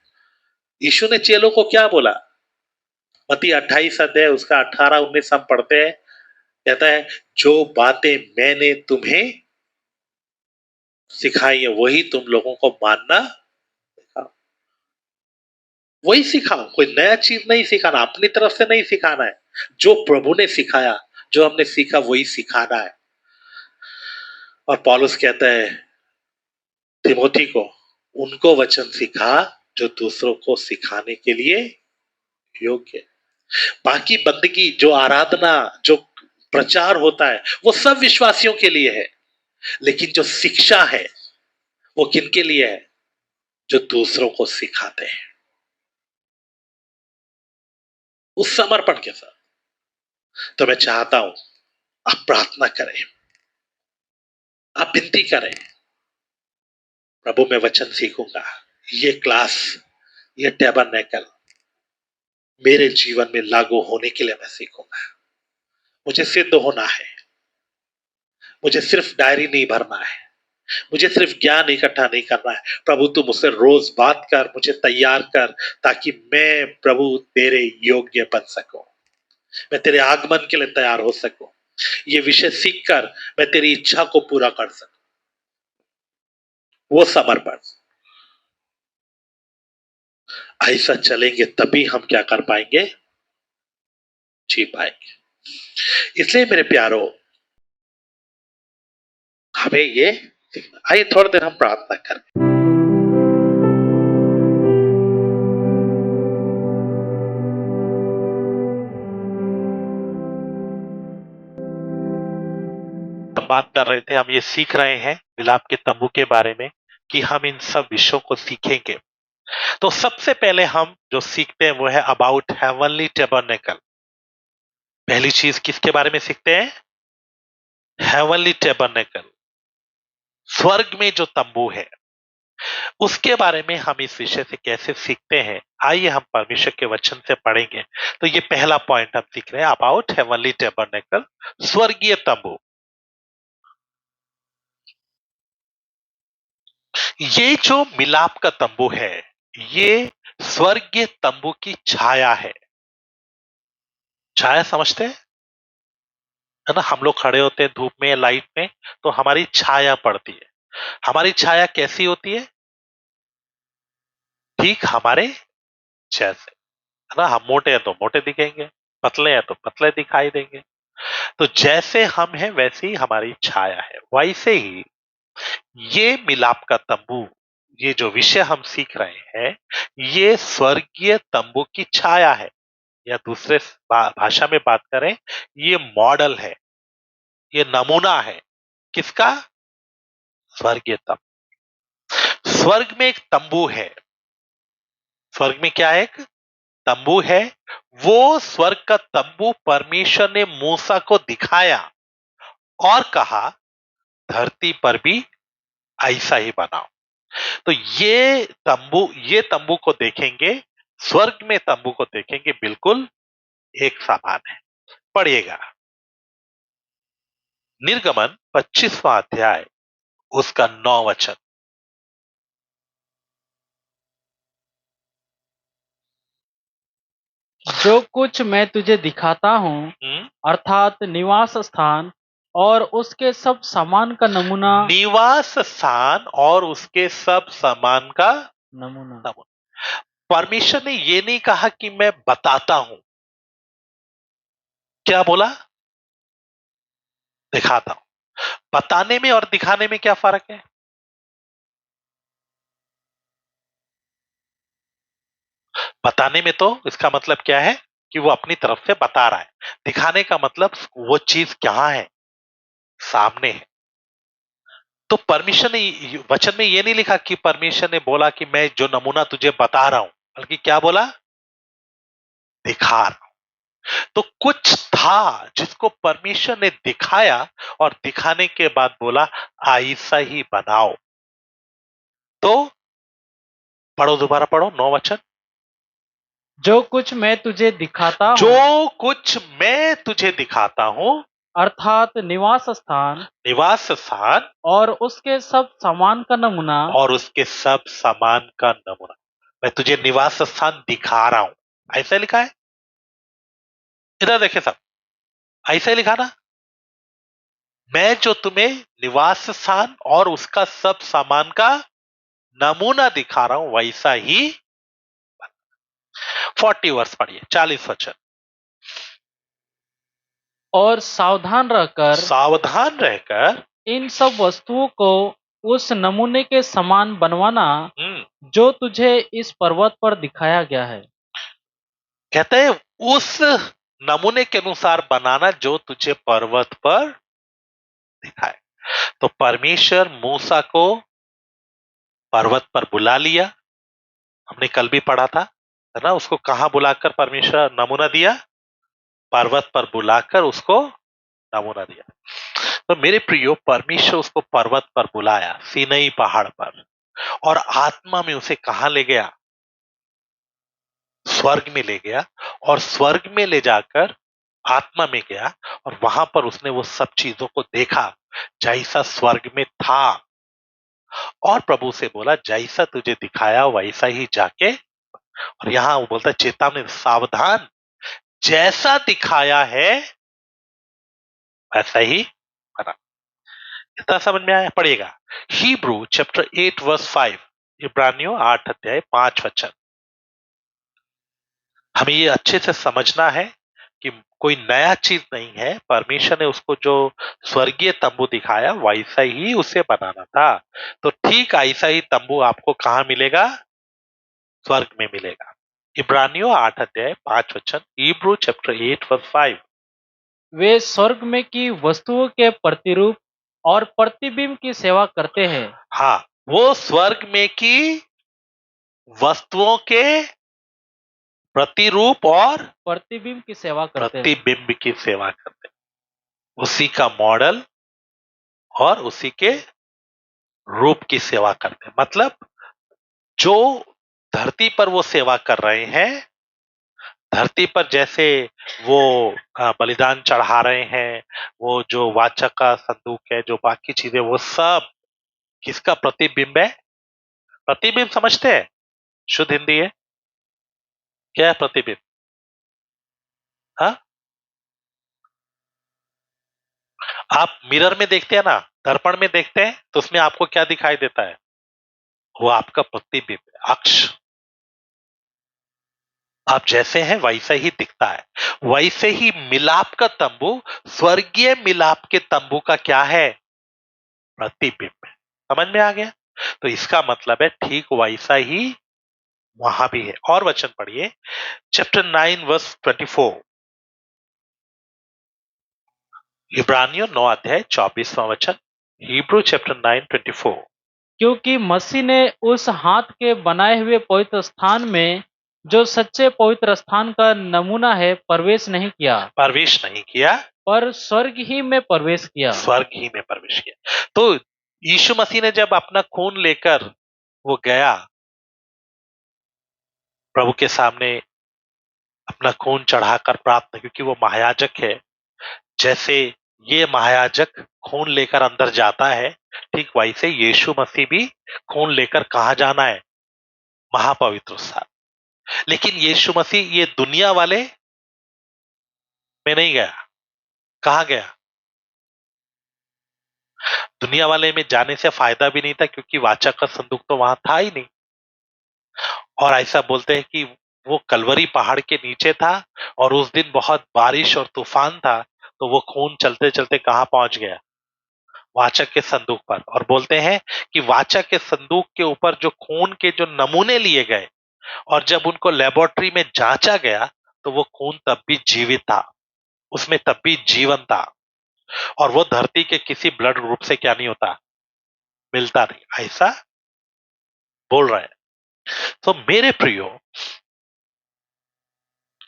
यीशु ने चेलों को क्या बोला? मत्ती 28 अध्याय उसका 18-19 हम पढ़ते हैं। कहता है जो बातें मैंने तुम्हें सिखाई है वही तुम लोगों को मानना सिखाओ। वही सिखाओ, कोई नया चीज नहीं सिखाना, अपनी तरफ से नहीं सिखाना है। जो प्रभु ने सिखाया, जो हमने सीखा वही सिखाना है। और पौलुस कहता है तिमोथी को, उनको वचन सिखा जो दूसरों को सिखाने के लिए योग्य है। बाकी बंदगी, जो आराधना, जो प्रचार होता है वो सब विश्वासियों के लिए है, लेकिन जो शिक्षा है वो किनके लिए है? जो दूसरों को सिखाते हैं उस समर्पण के साथ। तो मैं चाहता हूं आप प्रार्थना करें, आप विनती करें, प्रभु मैं वचन सीखूंगा, ये क्लास, ये टैबरनेकल मेरे जीवन में लागू होने के लिए मैं सीखूंगा। मुझे सिद्ध होना है, मुझे सिर्फ डायरी नहीं भरना है, मुझे सिर्फ ज्ञान इकट्ठा नहीं करना है। प्रभु तू मुझसे रोज बात कर, मुझे तैयार कर, ताकि मैं प्रभु तेरे योग्य बन सकूं, मैं तेरे आगमन के लिए तैयार हो सकूं। ये विषय सीखकर मैं तेरी इच्छा को पूरा कर सकूं। वो समर्पण, ऐसा चलेंगे तभी हम क्या कर पाएंगे? जी पाएंगे। इसलिए मेरे प्यारो हमें ये सीखना। आइए थोड़ी देर हम प्रार्थना करें। हम बात कर रहे थे, हम ये सीख रहे हैं मिलाप के तंबू के बारे में कि हम इन सब विषयों को सीखेंगे। तो सबसे पहले हम जो सीखते हैं वो है अबाउट हेवनली टैबरनेकल। पहली चीज किसके बारे में सीखते हैं? हेवनली टैबरनेकल, स्वर्ग में जो तंबू है उसके बारे में हम इस विषय से कैसे सीखते हैं। आइए हम परमेश्वर के वचन से पढ़ेंगे। तो ये पहला पॉइंट हम सीख रहे हैं अबाउट हेवनली टैबरनेकल, स्वर्गीय तंबू। ये जो मिलाप का तंबू है ये स्वर्गीय तंबू की छाया है। छाया समझते हैं, है ना? हम लोग खड़े होते हैं धूप में या लाइट में तो हमारी छाया पड़ती है। हमारी छाया कैसी होती है? ठीक हमारे जैसे, है ना? हम मोटे हैं तो मोटे दिखेंगे, पतले हैं तो पतले दिखाई देंगे। तो जैसे हम हैं वैसे ही हमारी छाया है। वैसे ही ये मिलाप का तंबू, ये जो विषय हम सीख रहे हैं ये स्वर्गीय तंबू की छाया है, या दूसरे भाषा में बात करें ये मॉडल है, ये नमूना है। किसका? स्वर्गीय तंबू। स्वर्ग में एक तंबू है। स्वर्ग में क्या है? एक तंबू है। वो स्वर्ग का तंबू परमेश्वर ने मूसा को दिखाया और कहा धरती पर भी ऐसा ही बनाओ। तो ये तंबू को देखेंगे, स्वर्ग में तंबू को देखेंगे, बिल्कुल एक समान है। पढ़िएगा निर्गमन 25वां अध्याय उसका 9 वचन। जो कुछ मैं तुझे दिखाता हूँ हम्म? अर्थात निवास स्थान और उसके सब सामान का नमूना निवास स्थान और उसके सब सामान का नमूना नमूना। परमेश्वर ने ये नहीं कहा कि मैं बताता हूं, क्या बोला? दिखाता हूं। बताने में और दिखाने में क्या फर्क है? बताने में तो इसका मतलब क्या है कि वो अपनी तरफ से बता रहा है। दिखाने का मतलब वो चीज कहां है? सामने है। तो परमेश्वर ने वचन में ये नहीं लिखा कि परमेश्वर ने बोला कि मैं जो नमूना तुझे बता रहा हूं, बल्कि क्या बोला? दिखा रहा हूं। तो कुछ था जिसको परमेश्वर ने दिखाया और दिखाने के बाद बोला ऐसा ही बनाओ। तो पढ़ो, दोबारा पढ़ो 9 वचन। जो कुछ मैं तुझे दिखाता हूँ जो कुछ मैं तुझे दिखाता हूं अर्थात निवास स्थान निवास स्थान और उसके सब सामान का नमूना और उसके सब सामान का नमूना। मैं तुझे निवास स्थान दिखा रहा हूं, ऐसा लिखा है। इधर देखे सब, ऐसा लिखा ना, मैं जो तुम्हें निवास स्थान और उसका सब सामान का नमूना दिखा रहा हूं, वैसा ही 40 वर्ष पढ़िए, 40 वचन। और सावधान रहकर इन सब वस्तुओं को उस नमूने के समान बनवाना जो तुझे इस पर्वत पर दिखाया गया है। कहते हैं उस नमूने के अनुसार बनाना जो तुझे पर्वत पर दिखाए। तो परमेश्वर मूसा को पर्वत पर बुला लिया, हमने कल भी पढ़ा था, है ना। उसको कहां बुलाकर परमेश्वर नमूना दिया? पर्वत पर बुलाकर उसको नमूना दिया। तो मेरे प्रियो, परमेश्वर उसको पर्वत पर बुलाया, सीनई पहाड़ पर, और आत्मा में उसे कहां ले गया? स्वर्ग में ले गया, और स्वर्ग में ले जाकर आत्मा में गया, और वहां पर उसने वो सब चीजों को देखा जैसा स्वर्ग में था, और प्रभु से बोला जैसा तुझे दिखाया वैसा ही जाके, और यहां वो बोलता है चेतावनी, सावधान, जैसा दिखाया है वैसा ही बना। इतना समझ में आया? पढ़िएगा हिब्रू चैप्टर 8 वर्स 5, इब्रानियों 8 अध्याय 5 वचन। हमें ये अच्छे से समझना है कि कोई नया चीज नहीं है, परमेश्वर ने उसको जो स्वर्गीय तंबू दिखाया वैसा ही उसे बनाना था। तो ठीक ऐसा ही तंबू आपको कहाँ मिलेगा? स्वर्ग में मिलेगा। इब्रानियों 8 अध्याय 5 वचन, हिब्रू चैप्टर 8 वर्स 5। वे स्वर्ग में की वस्तुओं के प्रतिरूप और प्रतिबिंब की सेवा करते हैं। हाँ, वो स्वर्ग में की वस्तुओं के प्रतिरूप और प्रतिबिंब की सेवा करते हैं। प्रतिबिंब की सेवा करते हैं, उसी का मॉडल और उसी के रूप की सेवा करते हैं। मतलब जो धरती पर वो सेवा कर रहे हैं, धरती पर जैसे वो बलिदान चढ़ा रहे हैं, वो जो वाचा का संदूक है, जो बाकी चीजें, वो सब किसका प्रतिबिंब है? प्रतिबिंब समझते हैं? शुद्ध हिंदी है क्या है प्रतिबिंब? हाँ, आप मिरर में देखते हैं ना, दर्पण में देखते हैं, तो उसमें आपको क्या दिखाई देता है? वो आपका प्रतिबिंब है, अक्ष। आप जैसे हैं वैसा ही दिखता है। वैसे ही मिलाप का तंबू, स्वर्गीय मिलाप के तंबू का क्या है? प्रतिबिंब है। समझ में आ गया? तो इसका मतलब है ठीक वैसा ही वहां भी है। और वचन पढ़िए, चैप्टर 9 वर्स 24, इब्रानियों 9 अध्याय 24वां वचन, हिब्रू चैप्टर 9 24। क्योंकि मसीह ने उस हाथ के बनाए हुए पवित्र स्थान में जो सच्चे पवित्र स्थान का नमूना है प्रवेश नहीं किया, प्रवेश नहीं किया, पर स्वर्ग ही में प्रवेश किया। स्वर्ग ही में प्रवेश किया। तो यीशु मसीह ने जब अपना खून लेकर वो गया प्रभु के सामने, अपना खून चढ़ाकर प्राप्त, क्योंकि वो महायाजक है, जैसे ये महायाजक खून लेकर अंदर जाता है, ठीक वैसे यीशु मसीह भी खून लेकर कहाँ जाना है? महापवित्र स्थान। लेकिन यीशु मसीह ये दुनिया वाले में नहीं गया। कहाँ गया? दुनिया वाले में जाने से फायदा भी नहीं था, क्योंकि वाचा का संदूक तो वहां था ही नहीं। और ऐसा बोलते हैं कि वो कलवरी पहाड़ के नीचे था, और उस दिन बहुत बारिश और तूफान था, तो वो खून चलते चलते कहाँ पहुंच गया? वाचक के संदूक पर। और बोलते हैं कि वाचक के संदूक के ऊपर जो खून के जो नमूने लिए गए, और जब उनको लेबोरेटरी में जांचा गया, तो वो खून तब भी जीवित था, उसमें तब भी जीवन था, और वो धरती के किसी ब्लड ग्रुप से क्या नहीं होता? मिलता नहीं, ऐसा बोल रहे हैं। तो मेरे प्रियो,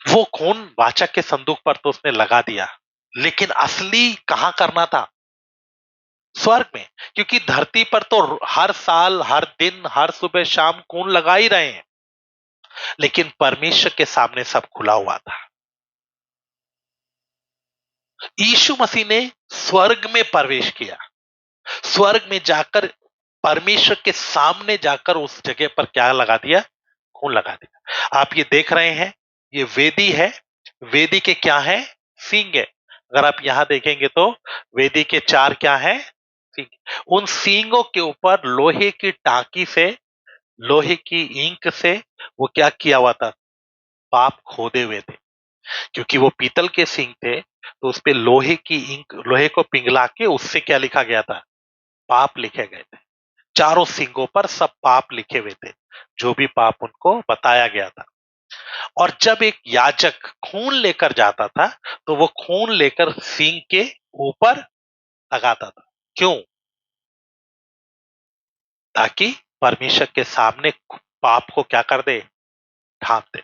वो खून वाचक के संदूक पर तो उसने लगा दिया, लेकिन असली कहां करना था? स्वर्ग में। क्योंकि धरती पर तो हर साल, हर दिन, हर सुबह शाम खून लगा ही रहे हैं, लेकिन परमेश्वर के सामने सब खुला हुआ था। यीशु मसीह ने स्वर्ग में प्रवेश किया, स्वर्ग में जाकर परमेश्वर के सामने जाकर उस जगह पर क्या लगा दिया? खून लगा दिया। आप ये देख रहे हैं, ये वेदी है। वेदी के क्या है? सींग है। अगर आप यहां देखेंगे तो वेदी के चार क्या है? सींग। उन सींगों के ऊपर लोहे की टाकी से, लोहे की इंक से वो क्या किया हुआ था? पाप खोदे हुए थे। क्योंकि वो पीतल के सींग थे, तो उस पे लोहे की इंक, लोहे को पिघला के उससे क्या लिखा गया था? पाप लिखे गए थे। चारों सींगों पर सब पाप लिखे हुए थे, जो भी पाप उनको बताया गया था। और जब एक याजक खून लेकर जाता था, तो वो खून लेकर सींग के ऊपर लगाता था। क्यों? ताकि परमेश्वर के सामने पाप को क्या कर दे? ढांप दे।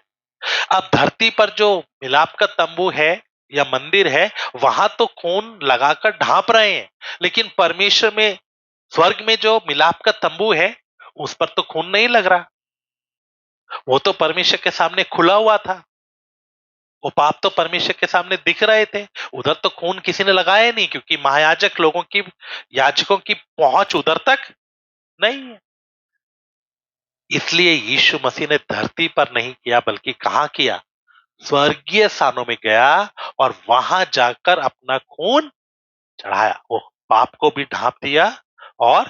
अब धरती पर जो मिलाप का तंबू है या मंदिर है, वहां तो खून लगाकर ढांप रहे हैं, लेकिन परमेश्वर में, स्वर्ग में जो मिलाप का तंबू है, उस पर तो खून नहीं लग रहा। वो तो परमेश्वर के सामने खुला हुआ था। वो पाप तो परमेश्वर के सामने दिख रहे थे। उधर तो खून किसी ने लगाया नहीं, क्योंकि महायाजक लोगों की, याजकों की पहुंच उधर तक नहीं है। इसलिए यीशु मसीह ने धरती पर नहीं किया, बल्कि कहां किया? स्वर्गीय स्थानों में गया और वहां जाकर अपना खून चढ़ाया। वो पाप को भी ढांप दिया और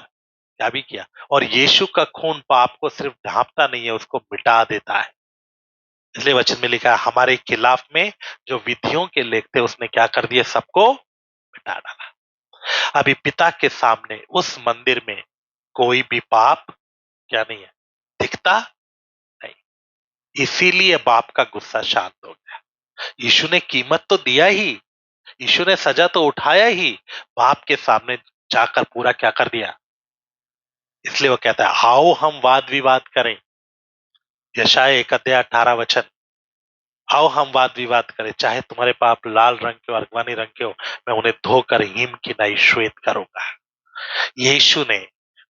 क्या भी किया। और यीशु का खून पाप को सिर्फ ढांपता नहीं है, उसको मिटा देता है। इसलिए वचन में लिखा है, हमारे खिलाफ में जो विधियों के लेख थे, उसने क्या कर दिया? सबको मिटा डाला। अभी पिता के सामने उस मंदिर में कोई भी पाप क्या नहीं है? दिखता नहीं। इसीलिए बाप का गुस्सा शांत हो गया। यीशु ने कीमत तो दिया ही, यीशु ने सजा तो उठाया ही, बाप के सामने जाकर पूरा क्या कर दिया? इसलिए वो कहता है, आओ हम वाद विवाद करें। यशायाह 1 अध्याय 18 वचन। आओ हम वाद विवाद करें, चाहे तुम्हारे पाप लाल रंग के और अगवानी रंग के हो, मैं उन्हें धोकर हिम की नई श्वेत करूंगा। यीशु ने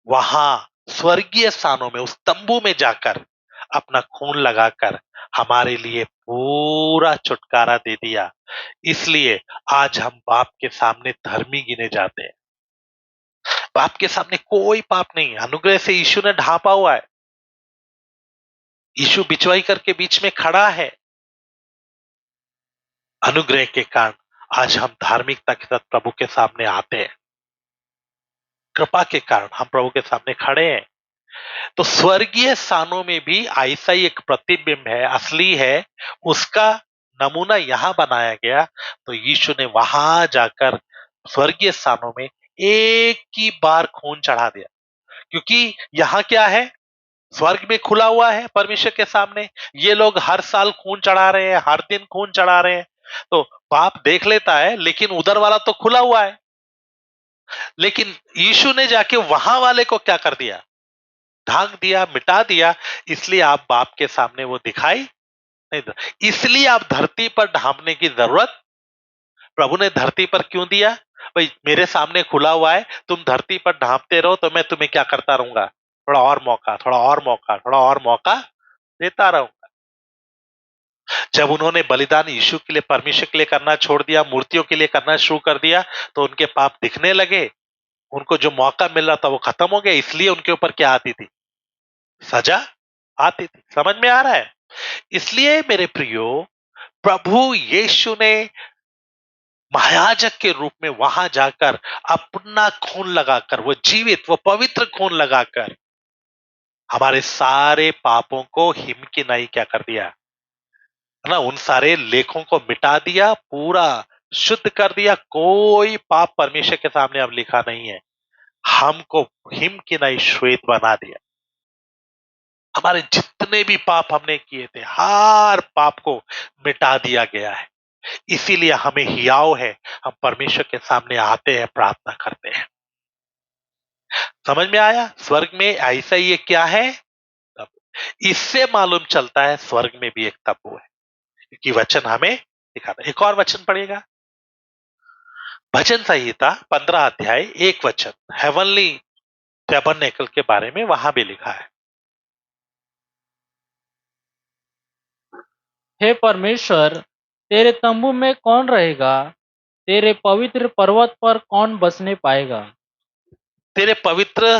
वहां स्वर्गीय स्थानों में, उस तंबू में जाकर अपना खून लगाकर हमारे लिए पूरा छुटकारा दे दिया। इसलिए आज हम बाप के सामने धर्मी गिने जाते हैं। बाप के सामने कोई पाप नहीं है, अनुग्रह से यीशु ने ढांपा हुआ है। यीशु बिचवाई करके बीच में खड़ा है। अनुग्रह के कारण आज हम धार्मिकता के साथ प्रभु के सामने आते हैं। कृपा के कारण हम प्रभु के सामने खड़े हैं। तो स्वर्गीय स्थानों में भी ऐसा ही एक प्रतिबिंब है, असली है, उसका नमूना यहां बनाया गया। तो यीशु ने वहां जाकर स्वर्गीय स्थानों में एक ही बार खून चढ़ा दिया। क्योंकि यहां क्या है? स्वर्ग में खुला हुआ है परमेश्वर के सामने। ये लोग हर साल खून चढ़ा रहे हैं, हर दिन खून चढ़ा रहे हैं, तो पाप देख लेता है, लेकिन उधर वाला तो खुला हुआ है। लेकिन यीशु ने जाके वहां वाले को क्या कर दिया? ढांक दिया, मिटा दिया। इसलिए आप बाप के सामने वो दिखाई नहीं दे। इसलिए आप धरती पर ढांपने की जरूरत प्रभु ने धरती पर क्यों दिया? भाई मेरे सामने खुला हुआ है, तुम धरती पर ढांपते रहो, तो मैं तुम्हें क्या करता रहूंगा? थोड़ा और मौका, थोड़ा और मौका, थोड़ा और मौका देता रहूंगा। जब उन्होंने बलिदान यीशु के लिए, परमेश्वर के लिए करना छोड़ दिया, मूर्तियों के लिए करना शुरू कर दिया, तो उनके पाप दिखने लगे। उनको जो मौका मिल रहा था वो खत्म हो गया। इसलिए उनके ऊपर क्या आती थी? सजा आती थी। समझ में आ रहा है? इसलिए मेरे प्रियो, प्रभु यीशु ने महायाजक के रूप में वहां जाकर अपना खून लगाकर, वो जीवित, वो पवित्र खून लगाकर हमारे सारे पापों को हिम की नाई क्या कर दिया? है ना? उन सारे लेखों को मिटा दिया, पूरा शुद्ध कर दिया। कोई पाप परमेश्वर के सामने अब लिखा नहीं है। हमको हिम की नाई श्वेत बना दिया। हमारे जितने भी पाप हमने किए थे, हर पाप को मिटा दिया गया है। इसीलिए हमें हियाव है, हम परमेश्वर के सामने आते हैं, प्रार्थना करते हैं। समझ में आया? स्वर्ग में ऐसा ही एक क्या है? तब्बू। इससे मालूम चलता है स्वर्ग में भी एक तब्बू है, क्योंकि वचन हमें दिखाता है। एक और वचन पढ़ेगा, भजन संहिता 15 अध्याय 1 वचन, हेवनली टैबरनेकल के बारे में वहां भी लिखा है। हे परमेश्वर, तेरे तंबू में कौन रहेगा? तेरे पवित्र पर्वत पर कौन बसने पाएगा? तेरे पवित्र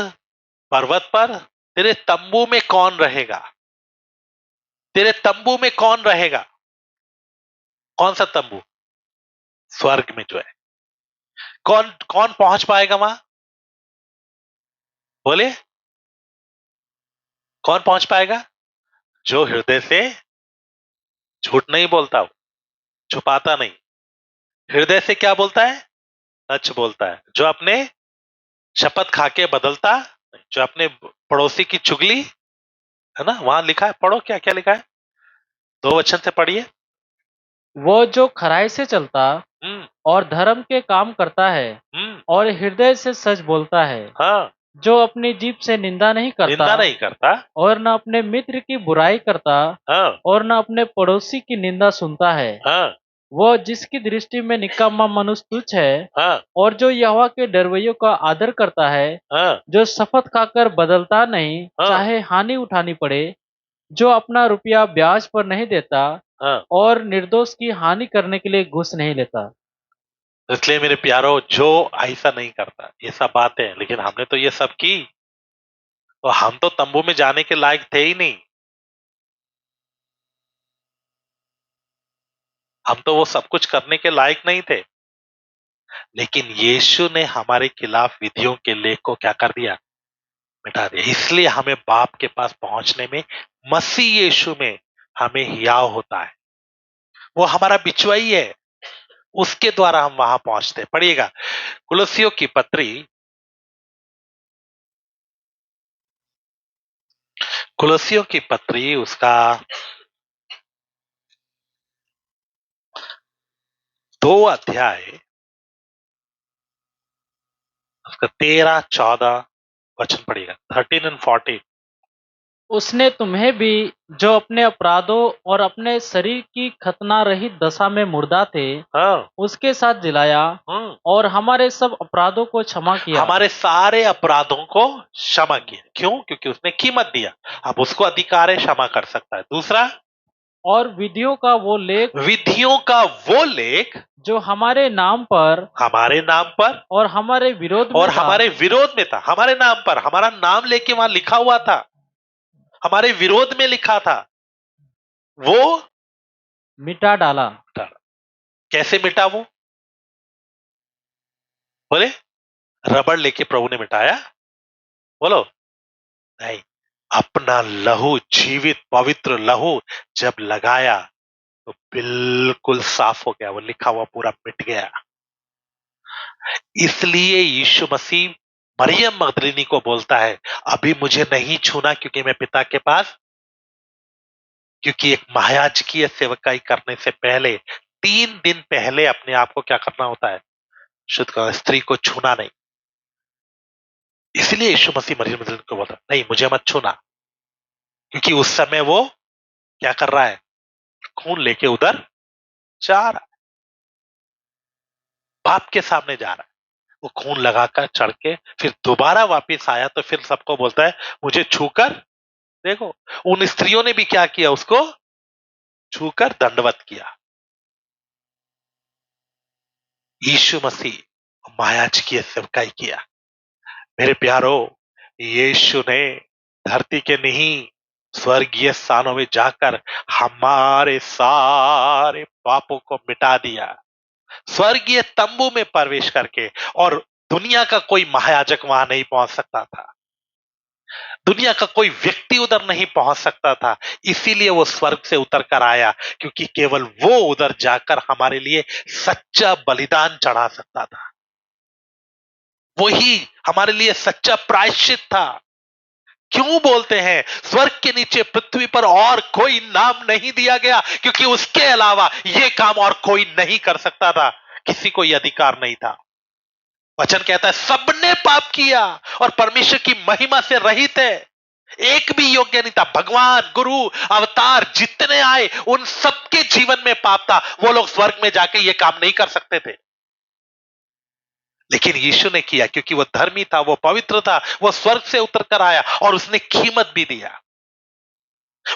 पर्वत पर तेरे तंबू में कौन रहेगा? तेरे तंबू में कौन रहेगा? कौन सा तंबू? स्वर्ग में जो है। कौन कौन पहुंच पाएगा वहां? बोले, कौन पहुंच पाएगा? जो हृदय से झूठ नहीं बोलता हो, छुपाता नहीं, हृदय से क्या बोलता है? सच बोलता है। जो अपने शपथ खा के बदलता नहीं, जो अपने पड़ोसी की चुगली, है ना, वहां लिखा है, पढ़ो क्या क्या लिखा है, 2 वचन से पढ़िए। वो जो खराई से चलता हम्म। और धर्म के काम करता है हम्म। और हृदय से सच बोलता है, हाँ। जो अपनी जीभ से निंदा नहीं करता निंदा नहीं करता। और न अपने मित्र की बुराई करता हाँ। और न अपने पड़ोसी की निंदा सुनता है, हाँ। वो जिसकी दृष्टि में निकम्मा मनुष्य तुच्छ है हाँ। और जो यहोवा के डरवैयों का आदर करता है, हाँ। जो शपथ खाकर बदलता नहीं हाँ। चाहे हानि उठानी पड़े, जो अपना रुपया ब्याज पर नहीं देता हाँ। और निर्दोष की हानि करने के लिए घूस नहीं लेता। इसलिए मेरे प्यारो, जो ऐसा नहीं करता, ये सब बातें हैं, लेकिन हमने तो ये सब की, तो हम तो तंबू में जाने के लायक थे ही नहीं। हम तो वो सब कुछ करने के लायक नहीं थे, लेकिन यीशु ने हमारे खिलाफ विधियों के लेख को क्या कर दिया? मिटा दिया। इसलिए हमें बाप के पास पहुंचने में मसीह यीशु में हमें हियाव होता है। वो हमारा बिचवाई है, उसके द्वारा हम वहां पहुंचते हैं। पढ़िएगा कुलुस्सियों की पत्री, कुलुस्सियों की पत्री उसका 2 अध्याय, उसका 13-14 वचन पढ़िएगा, 13 and 14। उसने तुम्हें भी, जो अपने अपराधों और अपने शरीर की खतना रहित दशा में मुर्दा थे, हाँ। उसके साथ जिलाया और हमारे सब अपराधों को क्षमा किया। हमारे सारे अपराधों को क्षमा किया। क्यों? क्योंकि उसने कीमत दिया। अब उसको अधिकार है, क्षमा कर सकता है। दूसरा, और विधियों का वो लेख विधियों का वो लेख जो हमारे नाम पर हमारे नाम पर और हमारे विरोध में और था, हमारे विरोध में था। हमारे नाम पर, हमारा नाम लेके वहां लिखा हुआ था, हमारे विरोध में लिखा था, वो मिटा डाला। कैसे मिटा वो? बोले, रबड़ लेके प्रभु ने मिटाया? बोलो, नहीं। अपना लहू, जीवित पवित्र लहू जब लगाया तो बिल्कुल साफ हो गया, वो लिखा हुआ पूरा मिट गया। इसलिए यीशु मसीह मरियम मगदलिनी को बोलता है, अभी मुझे नहीं छूना, क्योंकि मैं पिता के पास, क्योंकि एक महायाजकीय सेवकाई करने से पहले 3 दिन पहले अपने आप को क्या करना होता है? शुद्ध करना। स्त्री को छूना नहीं। इसलिए यीशु मसीह मरियम मगदलिनी को बोलता, नहीं मुझे मत छूना, क्योंकि उस समय वो क्या कर रहा है? खून लेके उधर जा रहा है, बाप के सामने जा रहा है। वो खून लगाकर चढ़ के फिर दोबारा वापस आया, तो फिर सबको बोलता है, मुझे छूकर देखो। उन स्त्रियों ने भी क्या किया? उसको छूकर दंडवत किया। यीशु मसीह महायाजकीय सेवकाई किया। मेरे प्यारो, यीशु ने धरती के नहीं स्वर्गीय स्थानों में जाकर हमारे सारे पापों को मिटा दिया, स्वर्गीय तंबू में प्रवेश करके। और दुनिया का कोई महायाजक वहां नहीं पहुंच सकता था, दुनिया का कोई व्यक्ति उधर नहीं पहुंच सकता था। इसीलिए वो स्वर्ग से उतर कर आया, क्योंकि केवल वो उधर जाकर हमारे लिए सच्चा बलिदान चढ़ा सकता था। वही हमारे लिए सच्चा प्रायश्चित था। क्यों बोलते हैं स्वर्ग के नीचे पृथ्वी पर और कोई नाम नहीं दिया गया? क्योंकि उसके अलावा ये काम और कोई नहीं कर सकता था, किसी को यह अधिकार नहीं था। वचन कहता है, सबने पाप किया और परमेश्वर की महिमा से रहित है, एक भी योग्य नहीं था। भगवान, गुरु, अवतार जितने आए, उन सबके जीवन में पाप था। वो लोग स्वर्ग में जाके ये काम नहीं कर सकते थे, लेकिन यीशु ने किया, क्योंकि वो धर्मी था, वो पवित्र था, वो स्वर्ग से उतर कर आया और उसने कीमत भी दिया।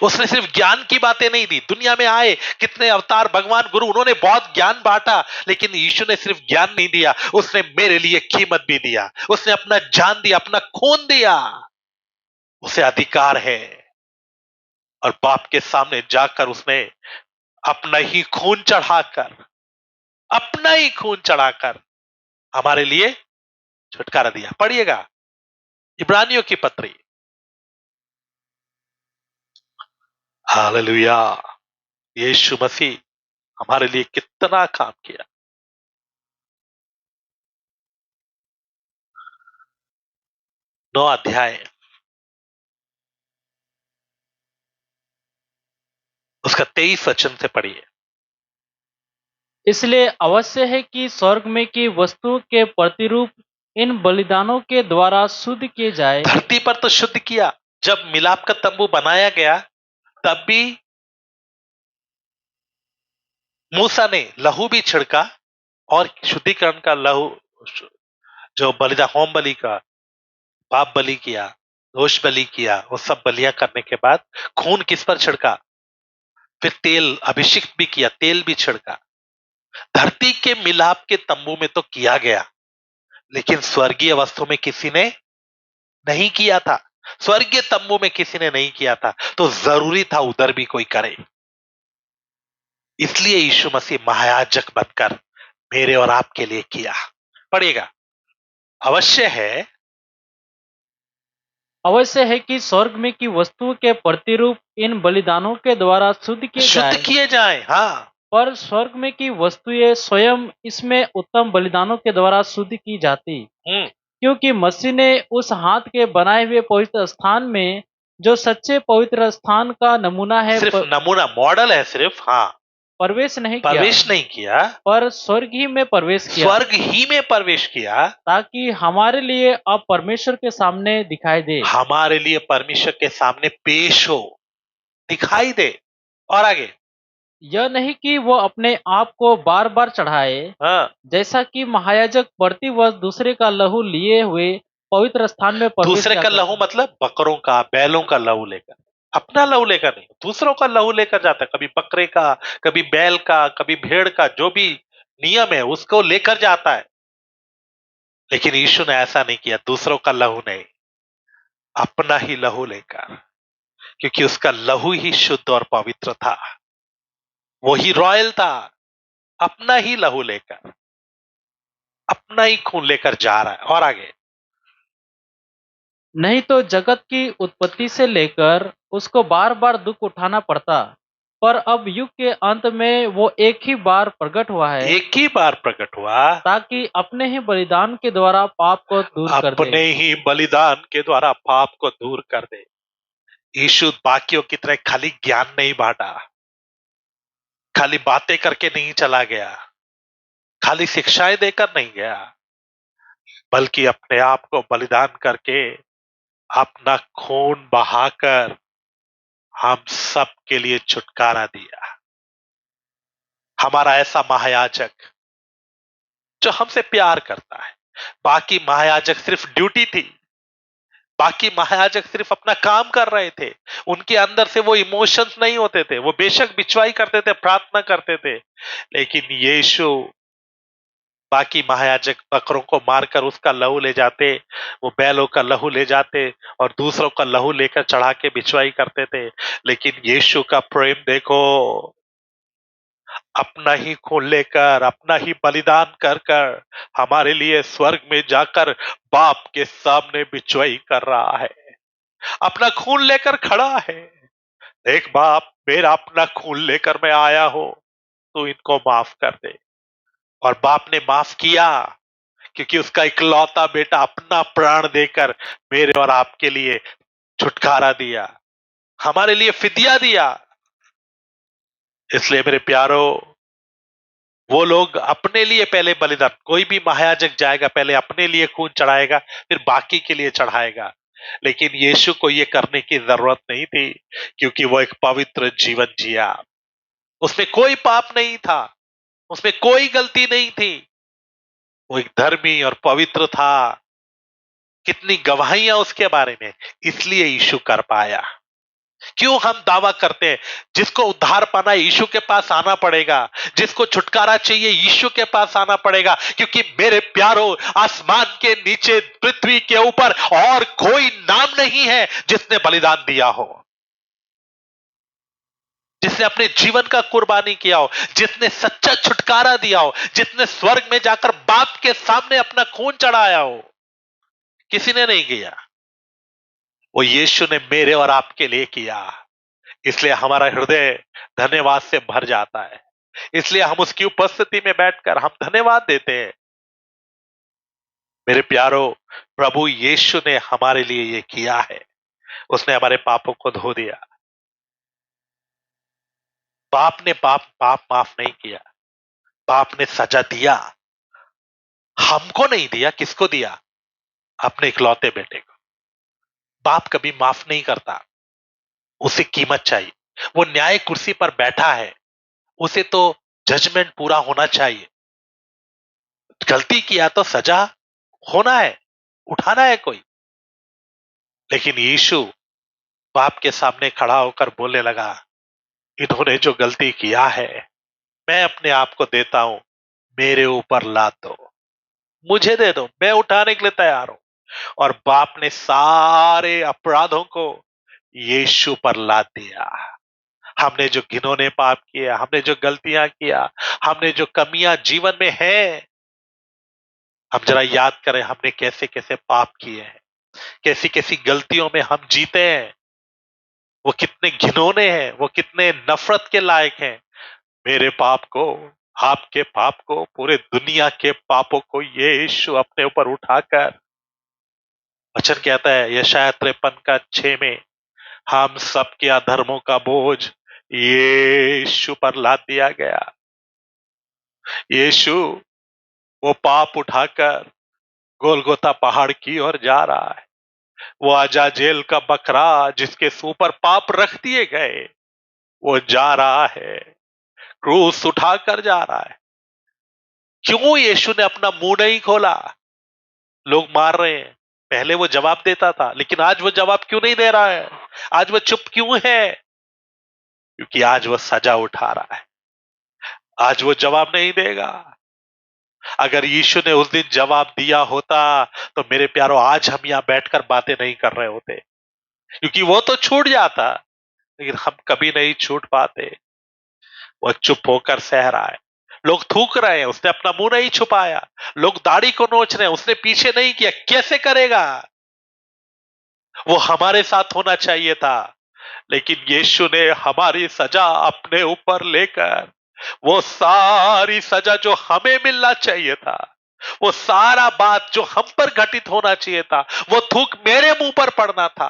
उसने सिर्फ ज्ञान की बातें नहीं दी। दुनिया में आए कितने अवतार, भगवान, गुरु, उन्होंने बहुत ज्ञान बांटा, लेकिन यीशु ने सिर्फ ज्ञान नहीं दिया, उसने मेरे लिए कीमत भी दिया। उसने अपना जान दिया, अपना खून दिया। उसे अधिकार है, और बाप के सामने जाकर उसने अपना ही खून चढ़ाकर, अपना ही खून चढ़ाकर हमारे लिए छुटकारा दिया। पढ़िएगा इब्रानियों की पत्री। हालेलुया। यीशु मसीह हमारे लिए कितना काम किया। 9 अध्याय उसका 23 वचन से पढ़िए। इसलिए अवश्य है कि स्वर्ग में की वस्तु के प्रतिरूप इन बलिदानों के द्वारा शुद्ध किए जाए। धरती पर तो शुद्ध किया, जब मिलाप का तंबू बनाया गया तब भी मूसा ने लहू भी छिड़का, और शुद्धिकरण का लहू, जो बलिदान, होम बलि का, पाप बलि किया, दोष बलि किया, वो सब बलियां करने के बाद खून किस पर छिड़का? फिर तेल अभिषेक भी किया, तेल भी छिड़का। धरती के मिलाप के तंबू में तो किया गया, लेकिन स्वर्गीय वस्तु में किसी ने नहीं किया था। स्वर्गीय तंबू में किसी ने नहीं किया था, तो जरूरी था उधर भी कोई करे। इसलिए यीशु मसीह महायाजक बनकर मेरे और आपके लिए किया। पढ़िएगा, अवश्य है, अवश्य है कि स्वर्ग में की वस्तु के प्रतिरूप इन बलिदानों के द्वारा शुद्ध किए शुद्ध जाए, किए जाएं। हाँ, पर स्वर्ग में की वस्तुएं स्वयं इसमें उत्तम बलिदानों के द्वारा शुद्ध की जाती, हम्म, क्योंकि मसीह ने उस हाथ के बनाए हुए पवित्र स्थान में, जो सच्चे पवित्र स्थान का नमूना है, सिर्फ नमूना, मॉडल है सिर्फ, हाँ, प्रवेश नहीं किया, प्रवेश नहीं किया, पर स्वर्ग ही में प्रवेश किया, स्वर्ग ही में प्रवेश किया, ताकि हमारे लिए अब परमेश्वर के सामने दिखाई दे। हमारे लिए परमेश्वर के सामने पेश हो, दिखाई दे। और आगे, यह नहीं कि वो अपने आप को बार बार चढ़ाए, हाँ, जैसा कि महायाजक प्रति वर्ष दूसरे का लहू लिए हुए पवित्र स्थान में प्रवेश दूसरे किया का करता लहू मतलब बकरों का, बैलों का लहू लेकर, अपना लहू लेकर नहीं, दूसरों का लहू लेकर जाता है। कभी बकरे का, कभी बैल का, कभी भेड़ का, जो भी नियम है उसको लेकर जाता है। लेकिन यीशु ने ऐसा नहीं किया, दूसरों का लहू नहीं, अपना ही लहू लेकर, क्योंकि उसका लहू ही शुद्ध और पवित्र था, वही रॉयल था। अपना ही लहू लेकर, अपना ही खून लेकर जा रहा है। और आगे, नहीं तो जगत की उत्पत्ति से लेकर उसको बार बार दुख उठाना पड़ता, पर अब युग के अंत में वो एक ही बार प्रकट हुआ है, एक ही बार प्रकट हुआ, ताकि अपने ही बलिदान के द्वारा पाप को दूर कर अपने दे। ही बलिदान के द्वारा पाप को दूर कर दे। यीशु बाकियों की तरह खाली ज्ञान नहीं बांटा, खाली बातें करके नहीं चला गया, खाली शिक्षाएं देकर नहीं गया, बल्कि अपने आप को बलिदान करके, अपना खून बहाकर हम सब के लिए छुटकारा दिया। हमारा ऐसा महायाजक जो हमसे प्यार करता है। बाकी महायाजक सिर्फ ड्यूटी थी, बाकी महायाजक सिर्फ अपना काम कर रहे थे, उनके अंदर से वो इमोशंस नहीं होते थे। वो बेशक बिचवाई करते थे, प्रार्थना करते थे, लेकिन यीशु, बाकी महायाजक बकरों को मारकर उसका लहू ले जाते, वो बैलों का लहू ले जाते और दूसरों का लहू लेकर चढ़ा के बिचवाई करते थे। लेकिन यीशु का प्रेम देखो, अपना ही खून लेकर, अपना ही बलिदान कर कर हमारे लिए स्वर्ग में जाकर बाप के सामने बिचवाई कर रहा है, अपना खून लेकर खड़ा है। एक बाप, मेरा अपना खून लेकर मैं आया हूं, तू इनको माफ कर दे। और बाप ने माफ किया, क्योंकि उसका इकलौता बेटा अपना प्राण देकर मेरे और आपके लिए छुटकारा दिया, हमारे लिए फिदिया दिया। इसलिए मेरे प्यारो, वो लोग अपने लिए पहले बलिदान, कोई भी महायाजक जाएगा पहले अपने लिए खून चढ़ाएगा, फिर बाकी के लिए चढ़ाएगा। लेकिन यीशु को यह करने की जरूरत नहीं थी, क्योंकि वो एक पवित्र जीवन जिया, उसमें कोई पाप नहीं था, उसमें कोई गलती नहीं थी, वो एक धर्मी और पवित्र था। कितनी गवाहियां उसके बारे में, इसलिए यीशु कर पाया। क्यों हम दावा करते हैं जिसको उद्धार पाना है यीशु के पास आना पड़ेगा, जिसको छुटकारा चाहिए यीशु के पास आना पड़ेगा, क्योंकि मेरे प्यारों आसमान के नीचे पृथ्वी के ऊपर और कोई नाम नहीं है जिसने बलिदान दिया हो, जिसने अपने जीवन का कुर्बानी किया हो, जिसने सच्चा छुटकारा दिया हो, जिसने स्वर्ग में जाकर बाप के सामने अपना खून चढ़ाया हो। किसी ने नहीं किया, वो यीशु ने मेरे और आपके लिए किया। इसलिए हमारा हृदय धन्यवाद से भर जाता है, इसलिए हम उसकी उपस्थिति में बैठकर हम धन्यवाद देते हैं। मेरे प्यारो, प्रभु यीशु ने हमारे लिए ये किया है, उसने हमारे पापों को धो दिया। बाप ने पाप माफ नहीं किया, बाप ने सजा दिया, हमको नहीं दिया। किसको दिया? अपने इकलौते बेटे को। बाप कभी माफ नहीं करता, उसे कीमत चाहिए। वो न्याय कुर्सी पर बैठा है, उसे तो जजमेंट पूरा होना चाहिए। गलती किया तो सजा होना है, उठाना है कोई। लेकिन यीशु बाप के सामने खड़ा होकर बोलने लगा, इन्होंने जो गलती किया है मैं अपने आप को देता हूं, मेरे ऊपर लाद दो, मुझे दे दो, मैं उठाने के लिए तैयार हूं। और बाप ने सारे अपराधों को यीशु पर लाद दिया। हमने जो घिनौने पाप किया, हमने जो गलतियां किया, हमने जो कमियां जीवन में है, हम जरा याद करें हमने कैसे कैसे पाप किए हैं, कैसी कैसी गलतियों में हम जीते हैं। वो कितने घिनौने हैं, वो कितने नफरत के लायक हैं। मेरे पाप को, आपके पाप को, पूरे दुनिया के पापों को ये यीशु अपने ऊपर उठाकर, वचन कहता है यशायाह 53:6 में, हम सबके अधर्मों का बोझ यीशु पर लाद दिया गया। यीशु वो पाप उठाकर गोलगोता पहाड़ की ओर जा रहा है। वो अजाजेल का बकरा जिसके सूं पर पाप रख दिए गए, वो जा रहा है, क्रूस उठाकर जा रहा है। क्यों यीशु ने अपना मुंह नहीं खोला? लोग मार रहे हैं, पहले वो जवाब देता था, लेकिन आज वो जवाब क्यों नहीं दे रहा है? आज वो चुप क्यों है? क्योंकि आज वो सजा उठा रहा है, आज वो जवाब नहीं देगा। अगर यीशु ने उस दिन जवाब दिया होता तो मेरे प्यारों आज हम यहां बैठकर बातें नहीं कर रहे होते, क्योंकि वो तो छूट जाता, लेकिन हम कभी नहीं छूट पाते। वो चुप होकर सह रहा है। लोग थूक रहे हैं, उसने अपना मुंह नहीं छुपाया। लोग दाढ़ी को नोच रहे हैं, उसने पीछे नहीं किया। कैसे करेगा? वो हमारे साथ होना चाहिए था, लेकिन यीशु ने हमारी सजा अपने ऊपर लेकर, वो सारी सजा जो हमें मिलना चाहिए था, वो सारा बात जो हम पर घटित होना चाहिए था, वो थूक मेरे मुंह पर पड़ना था,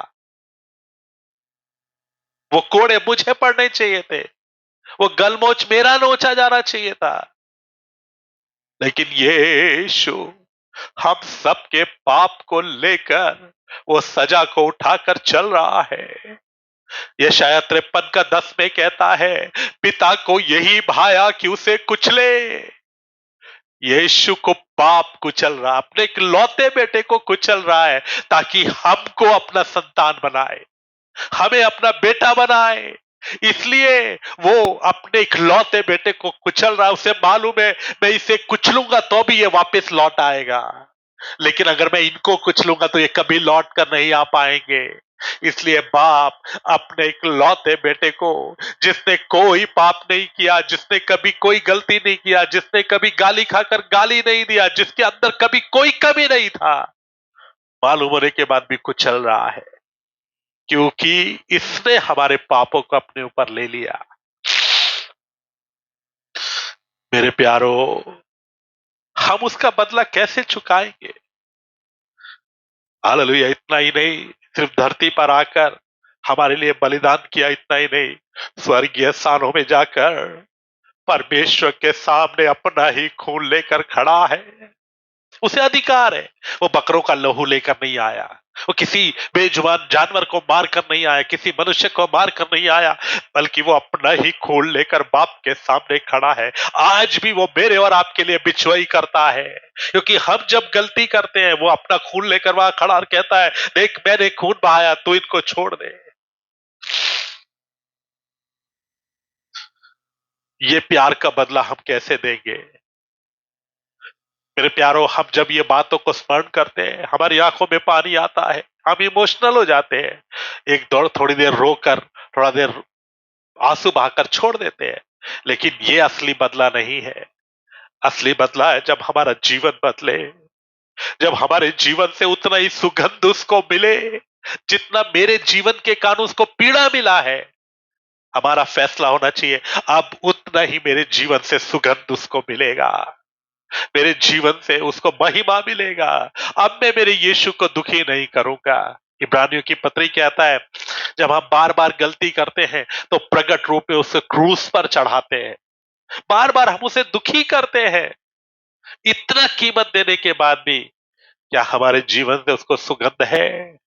वो कोड़े मुझे पड़ने चाहिए थे, वो गलमोच मेरा नोचा जाना चाहिए था। लेकिन यीशु हम सबके पाप को लेकर वो सजा को उठाकर चल रहा है। यशायाह 53:10 में कहता है, पिता को यही भाया कि उसे कुचले। यीशु को पाप कुचल रहा, अपने इकलौते बेटे को कुचल रहा है, ताकि हमको अपना संतान बनाए, हमें अपना बेटा बनाए। इसलिए वो अपने इकलौते बेटे को कुचल रहा है। उसे मालूम है मैं इसे कुचलूंगा तो भी ये वापस लौट आएगा, लेकिन अगर मैं इनको कुचलूंगा तो ये कभी लौट कर नहीं आ पाएंगे। इसलिए बाप अपने इकलौते बेटे को, जिसने कोई पाप नहीं किया, जिसने कभी कोई गलती नहीं किया, जिसने कभी गाली खाकर गाली नहीं दिया, जिसके अंदर कभी कोई कमी नहीं था, मालूम होने के बाद भी कुचल रहा है, क्योंकि इसने हमारे पापों को अपने ऊपर ले लिया। मेरे प्यारो, हम उसका बदला कैसे चुकाएंगे? हालेलुया। इतना ही नहीं, सिर्फ धरती पर आकर हमारे लिए बलिदान किया, इतना ही नहीं, स्वर्गीय स्थानों में जाकर परमेश्वर के सामने अपना ही खून लेकर खड़ा है। उसे अधिकार है। वो बकरों का लहू लेकर नहीं आया, वो किसी बेजुबान जानवर को मारकर नहीं आया, किसी मनुष्य को मारकर नहीं आया, बल्कि वो अपना ही खून लेकर बाप के सामने खड़ा है। आज भी वो मेरे और आपके लिए बिचवाई करता है, क्योंकि हम जब गलती करते हैं वो अपना खून लेकर वहां खड़ा और कहता है, देख मैंने खून बहाया, तू इनको छोड़ दे। ये प्यार का बदला हम कैसे देंगे? मेरे प्यारों, हम जब ये बातों को स्मरण करते हैं, हमारी आंखों में पानी आता है, हम इमोशनल हो जाते हैं, एक दौड़ थोड़ी देर रोकर, थोड़ा देर आंसू बहाकर छोड़ देते हैं। लेकिन ये असली बदला नहीं है। असली बदला है जब हमारा जीवन बदले, जब हमारे जीवन से उतना ही सुगंध उसको मिले जितना मेरे जीवन के कारण उसको पीड़ा मिला है। हमारा फैसला होना चाहिए, अब उतना ही मेरे जीवन से सुगंध उसको मिलेगा, मेरे जीवन से उसको महिमा मिलेगा। अब मैं मेरे यीशु को दुखी नहीं करूंगा। इब्रानियों की पत्री कहता है, जब हम बार बार गलती करते हैं तो प्रकट रूप में उसे क्रूस पर चढ़ाते हैं, बार बार हम उसे दुखी करते हैं। इतना कीमत देने के बाद भी क्या हमारे जीवन से उसको सुगंध है?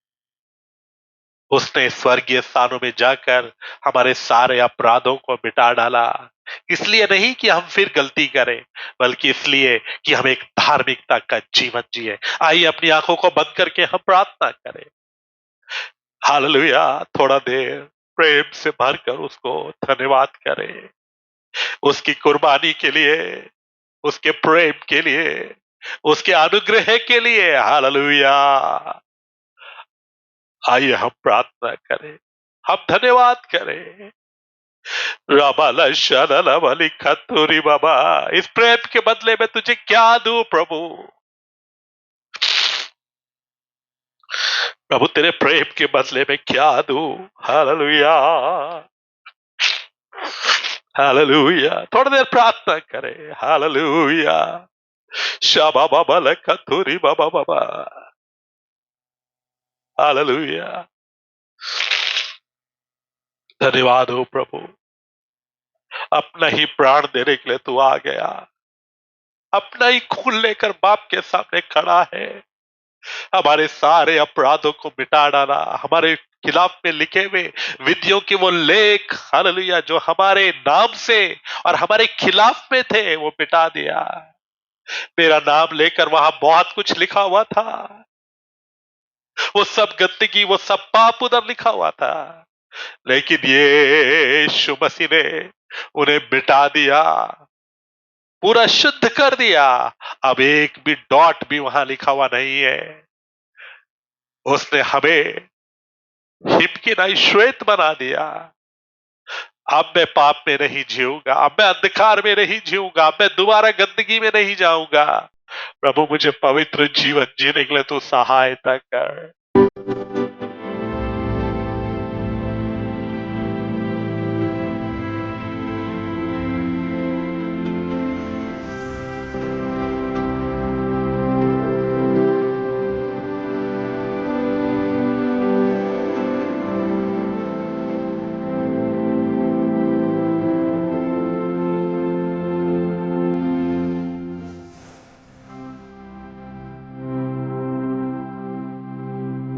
उसने स्वर्गीय स्थानों में जाकर हमारे सारे अपराधों को मिटा डाला। इसलिए नहीं कि हम फिर गलती करें, बल्कि इसलिए कि हम एक धार्मिकता का जीवन जिए। आइए अपनी आंखों को बंद करके हम प्रार्थना करें। हालेलुया। थोड़ा देर प्रेम से भरकर उसको धन्यवाद करें, उसकी कुर्बानी के लिए, उसके प्रेम के लिए, उसके अनुग्रह के लिए। हालेलुया। आइए हम प्रार्थना करें, हम धन्यवाद करें। राबाला शालाला वाली खतूरी बाबा, इस प्रेम के बदले में तुझे क्या दूं प्रभु? प्रभु तेरे प्रेम के बदले में क्या दूं? Hallelujah, hallelujah. थोड़ी देर प्रार्थना करें। हालेलुया। शाबा बाबा लखतूरी बाबा बाबा। हालेलुया। धन्यवाद हो प्रभु, अपना ही प्राण देने के लिए तू आ गया, अपना ही खून लेकर बाप के सामने खड़ा है, हमारे सारे अपराधों को मिटा डाला, हमारे खिलाफ में लिखे हुए विधियों के वो लेख, हालेलुया, जो हमारे नाम से और हमारे खिलाफ में थे, वो मिटा दिया। तेरा नाम लेकर वहां बहुत कुछ लिखा हुआ था, वो सब गंदगी, वो सब पाप उधर लिखा हुआ था, लेकिन ये यीशु मसीह ने उन्हें मिटा दिया, पूरा शुद्ध कर दिया। अब एक भी डॉट भी वहां लिखा हुआ नहीं है। उसने हमें हिमकिनाई श्वेत बना दिया। अब मैं पाप में नहीं जीऊंगा, अब मैं अंधकार में नहीं जीऊंगा, अब मैं दोबारा गंदगी में नहीं जाऊंगा। प्रभु मुझे पवित्र जीवन जीने के लिए तू सहायता कर।